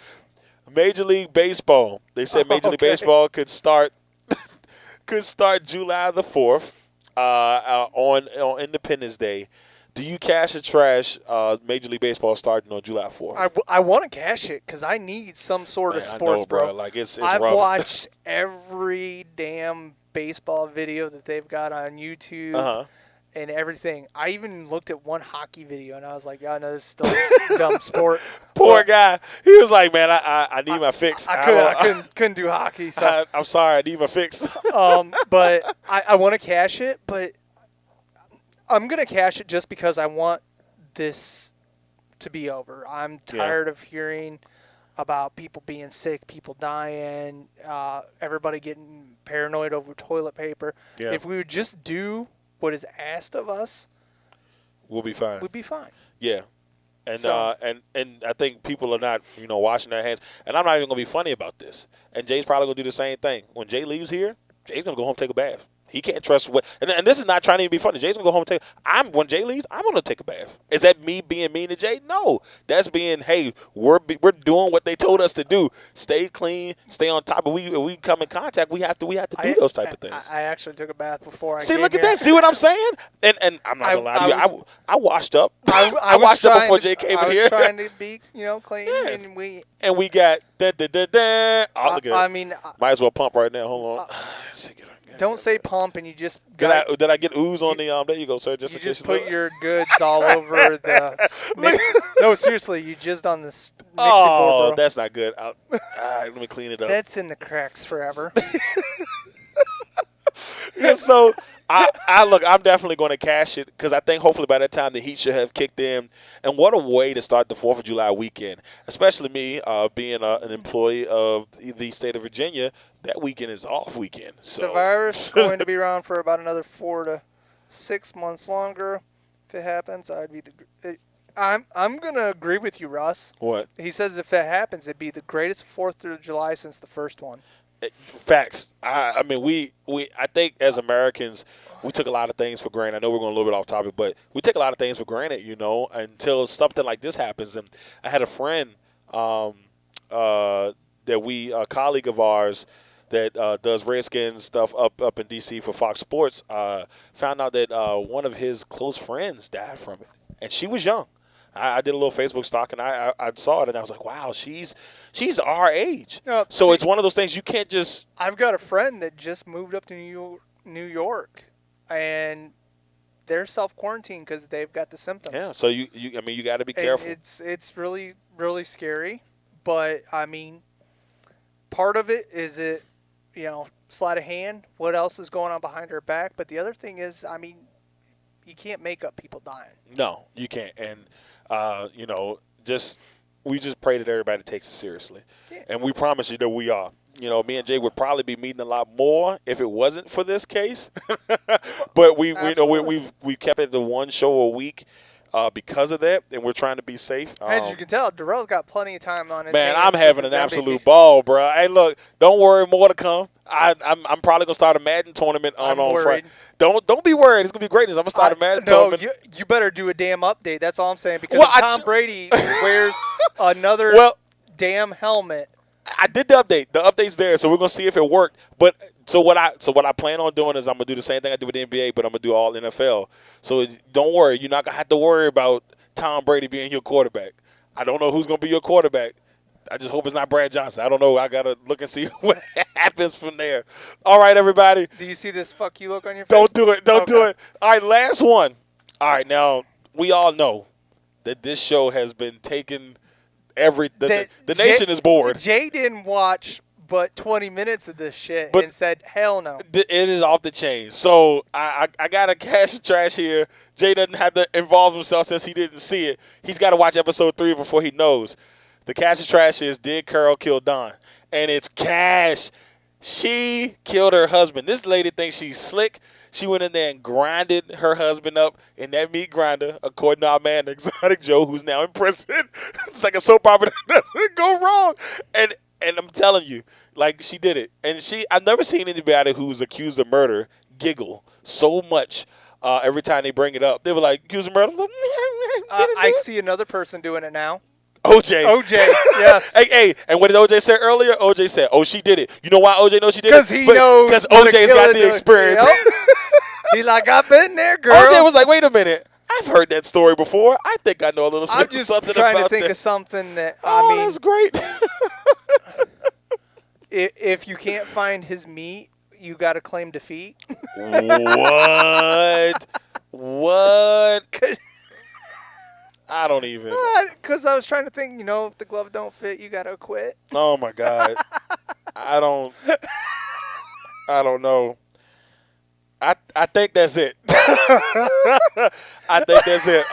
Major League Baseball. They said Major League Baseball could start July the 4th on Independence Day. Do you cash or trash Major League Baseball starting on July 4th? I want to cash it because I need some sort of sports, I know, bro. Like it's I've rough. watched every damn baseball video that they've got on YouTube and everything. I even looked at one hockey video and I was like, I know this is still a dumb sport. Poor guy. He was like, man, I need my fix. I couldn't do hockey. So I'm sorry, I need my fix. but I want to cash it, but I'm going to cash it just because I want this to be over. I'm tired of hearing about people being sick, people dying, everybody getting paranoid over toilet paper. Yeah. If we would just do what is asked of us, we'll be fine. we'd be fine. Yeah. And So- and I think people are not, washing their hands. And I'm not even going to be funny about this. And Jay's probably going to do the same thing. When Jay leaves here, Jay's going to go home and take a bath. He can't trust what, and this is not trying to even be funny. Jay's gonna go home and take. When Jay leaves, I'm gonna take a bath. Is that me being mean to Jay? No, that's being, hey, we're doing what they told us to do. Stay clean, stay on top. If we come in contact, we have to do those type of things. I actually took a bath before I See, came look at here. that. See what I'm saying? And I'm not gonna lie to you. I washed up. I washed up before Jay came in here. I was trying to be, clean, Yeah. and we got da. Oh, look at I it. mean, Might as well pump right now. Hold on. Don't say pump, and you just Did I get ooze on the There you go, sir. Just you in case just you put look. your goods all over the. No, seriously, you jizzed on this mixing board, Oh, bro. that's not good. All right, let me clean it up. That's in the cracks forever. Yeah, so I look. I'm definitely going to cash it because I think hopefully by that time the heat should have kicked in. And what a way to start the 4th of July weekend, especially me being an employee of the state of Virginia. That weekend is off weekend. So The virus is going to be around for about another 4 to 6 months longer. If it happens, I'm gonna agree with you, Russ. What? He says if it happens, it'd be the greatest 4th of July since the first one. Facts. I mean, I think as Americans, we took a lot of things for granted. I know we're going a little bit off topic, but we take a lot of things for granted, until something like this happens. And I had a friend a colleague of ours that does Redskins stuff up in D.C. for Fox Sports, found out that one of his close friends died from it, and she was young. I did a little Facebook stalk, and I saw it, and I was like, wow, she's our age. So it's one of those things you can't just. I've got a friend that just moved up to New York, and they're self-quarantined because they've got the symptoms. Yeah, so you got to be careful. It's really, really scary, but I mean, part of it is sleight of hand. What else is going on behind her back? But the other thing is, I mean, you can't make up people dying. No, you can't. And we just pray that everybody takes it seriously. Yeah. And we promise you that we are. Me and Jay would probably be meeting a lot more if it wasn't for this case. But we kept it to one show a week because of that, and we're trying to be safe. As you can tell, Darrell's got plenty of time on his man, hands I'm having an absolute ball, bro. Hey, look, don't worry, more to come. I'm probably gonna start a Madden tournament on Friday. Don't be worried. It's gonna be greatness. I'm gonna start a Madden tournament. No, you better do a damn update. That's all I'm saying. Because if Tom Brady wears another damn helmet. I did the update. The update's there, so we're gonna see if it worked. But so what I plan on doing is I'm gonna do the same thing I do with the NBA, but I'm gonna do all NFL. So don't worry. You're not gonna have to worry about Tom Brady being your quarterback. I don't know who's gonna be your quarterback. I just hope it's not Brad Johnson. I don't know. I got to look and see what happens from there. All right, everybody. Do you see this fuck you look on your face? Don't do it. Don't do it. All right, last one. All right, now, we all know that this show has been taking the nation is bored. Jay didn't watch but 20 minutes of this shit and said, hell no. It is off the chain. So I got a cash and trash here. Jay doesn't have to involve himself since he didn't see it. He's got to watch episode 3 before he knows. The cash and trash is, did Carol kill Don? And it's Cash. She killed her husband. This lady thinks she's slick. She went in there and grinded her husband up in that meat grinder, according to our man, Exotic Joe, who's now in prison. It's like a soap opera that doesn't go wrong. And I'm telling you, like, she did it. And I've never seen anybody who's accused of murder giggle so much every time they bring it up. They were like, accused of murder? I see another person doing it now. OJ, yes. Hey, and what did OJ say earlier? OJ said, "Oh, she did it." You know why OJ knows she did it? Because he knows. Because OJ's got the experience. Yep. He's like, I've been there, girl. OJ was like, "Wait a minute, I've heard that story before. I think I know a little something about that." I'm just trying to think of something that. I mean, that's great. If you can't find his meat, you got to claim defeat. What? I don't even. Because I was trying to think, if the glove don't fit, you got to quit. Oh, my God. I don't know. I think that's it. I think that's it.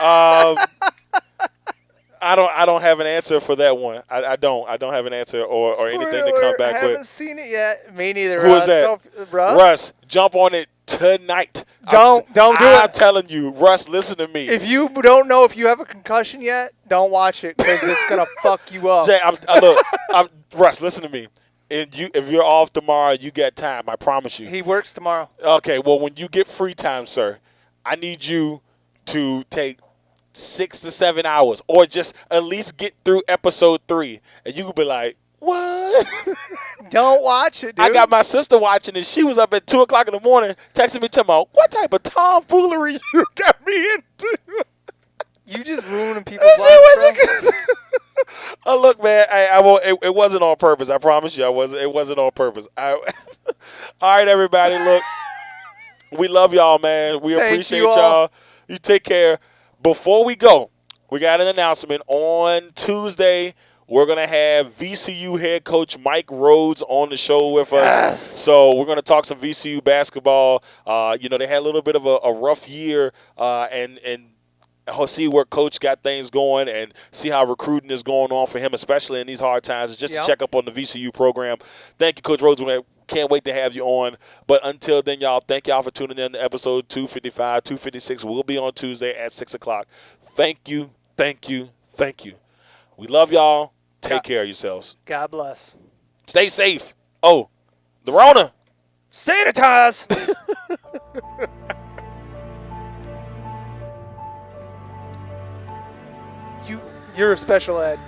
I don't have an answer for that one. I don't have an answer or anything to come back with. I haven't seen it yet. Me neither. Who is that? Russ, jump on it tonight. Don't do it. I'm telling you, Russ, listen to me. If you don't know if you have a concussion yet, don't watch it because it's gonna fuck you up. Jay, Russ, listen to me. If you're off tomorrow, you get time. I promise you. He works tomorrow. Okay. Well, when you get free time, sir, I need you to take 6 to 7 hours, or just at least get through episode 3, and you could be like, "What?" Don't watch it, dude. I got my sister watching it. She was up at 2:00 in the morning, texting me, telling me, "What type of tomfoolery you got me into?" You just ruining people's lives, bro. Look, man, I won't. It wasn't on purpose. I promise you, It wasn't on purpose. All right, everybody. Look, we love y'all, man. We Thank appreciate you all. y'all. You take care. Before we go, we got an announcement. On Tuesday, we're going to have VCU head coach Mike Rhodes on the show with us. Yes. So we're going to talk some VCU basketball. They had a little bit of a rough year, and I'll see where Coach got things going and see how recruiting is going on for him, especially in these hard times, and just to check up on the VCU program. Thank you, Coach Rhodes. We can't wait to have you on. But until then, y'all, thank y'all for tuning in to episode 255. 256 will be on Tuesday at 6 o'clock. Thank you, thank you, thank you. We love y'all. Take care of yourselves. God bless. Stay safe. Oh, the Rona. Sanitize. You're a special ed.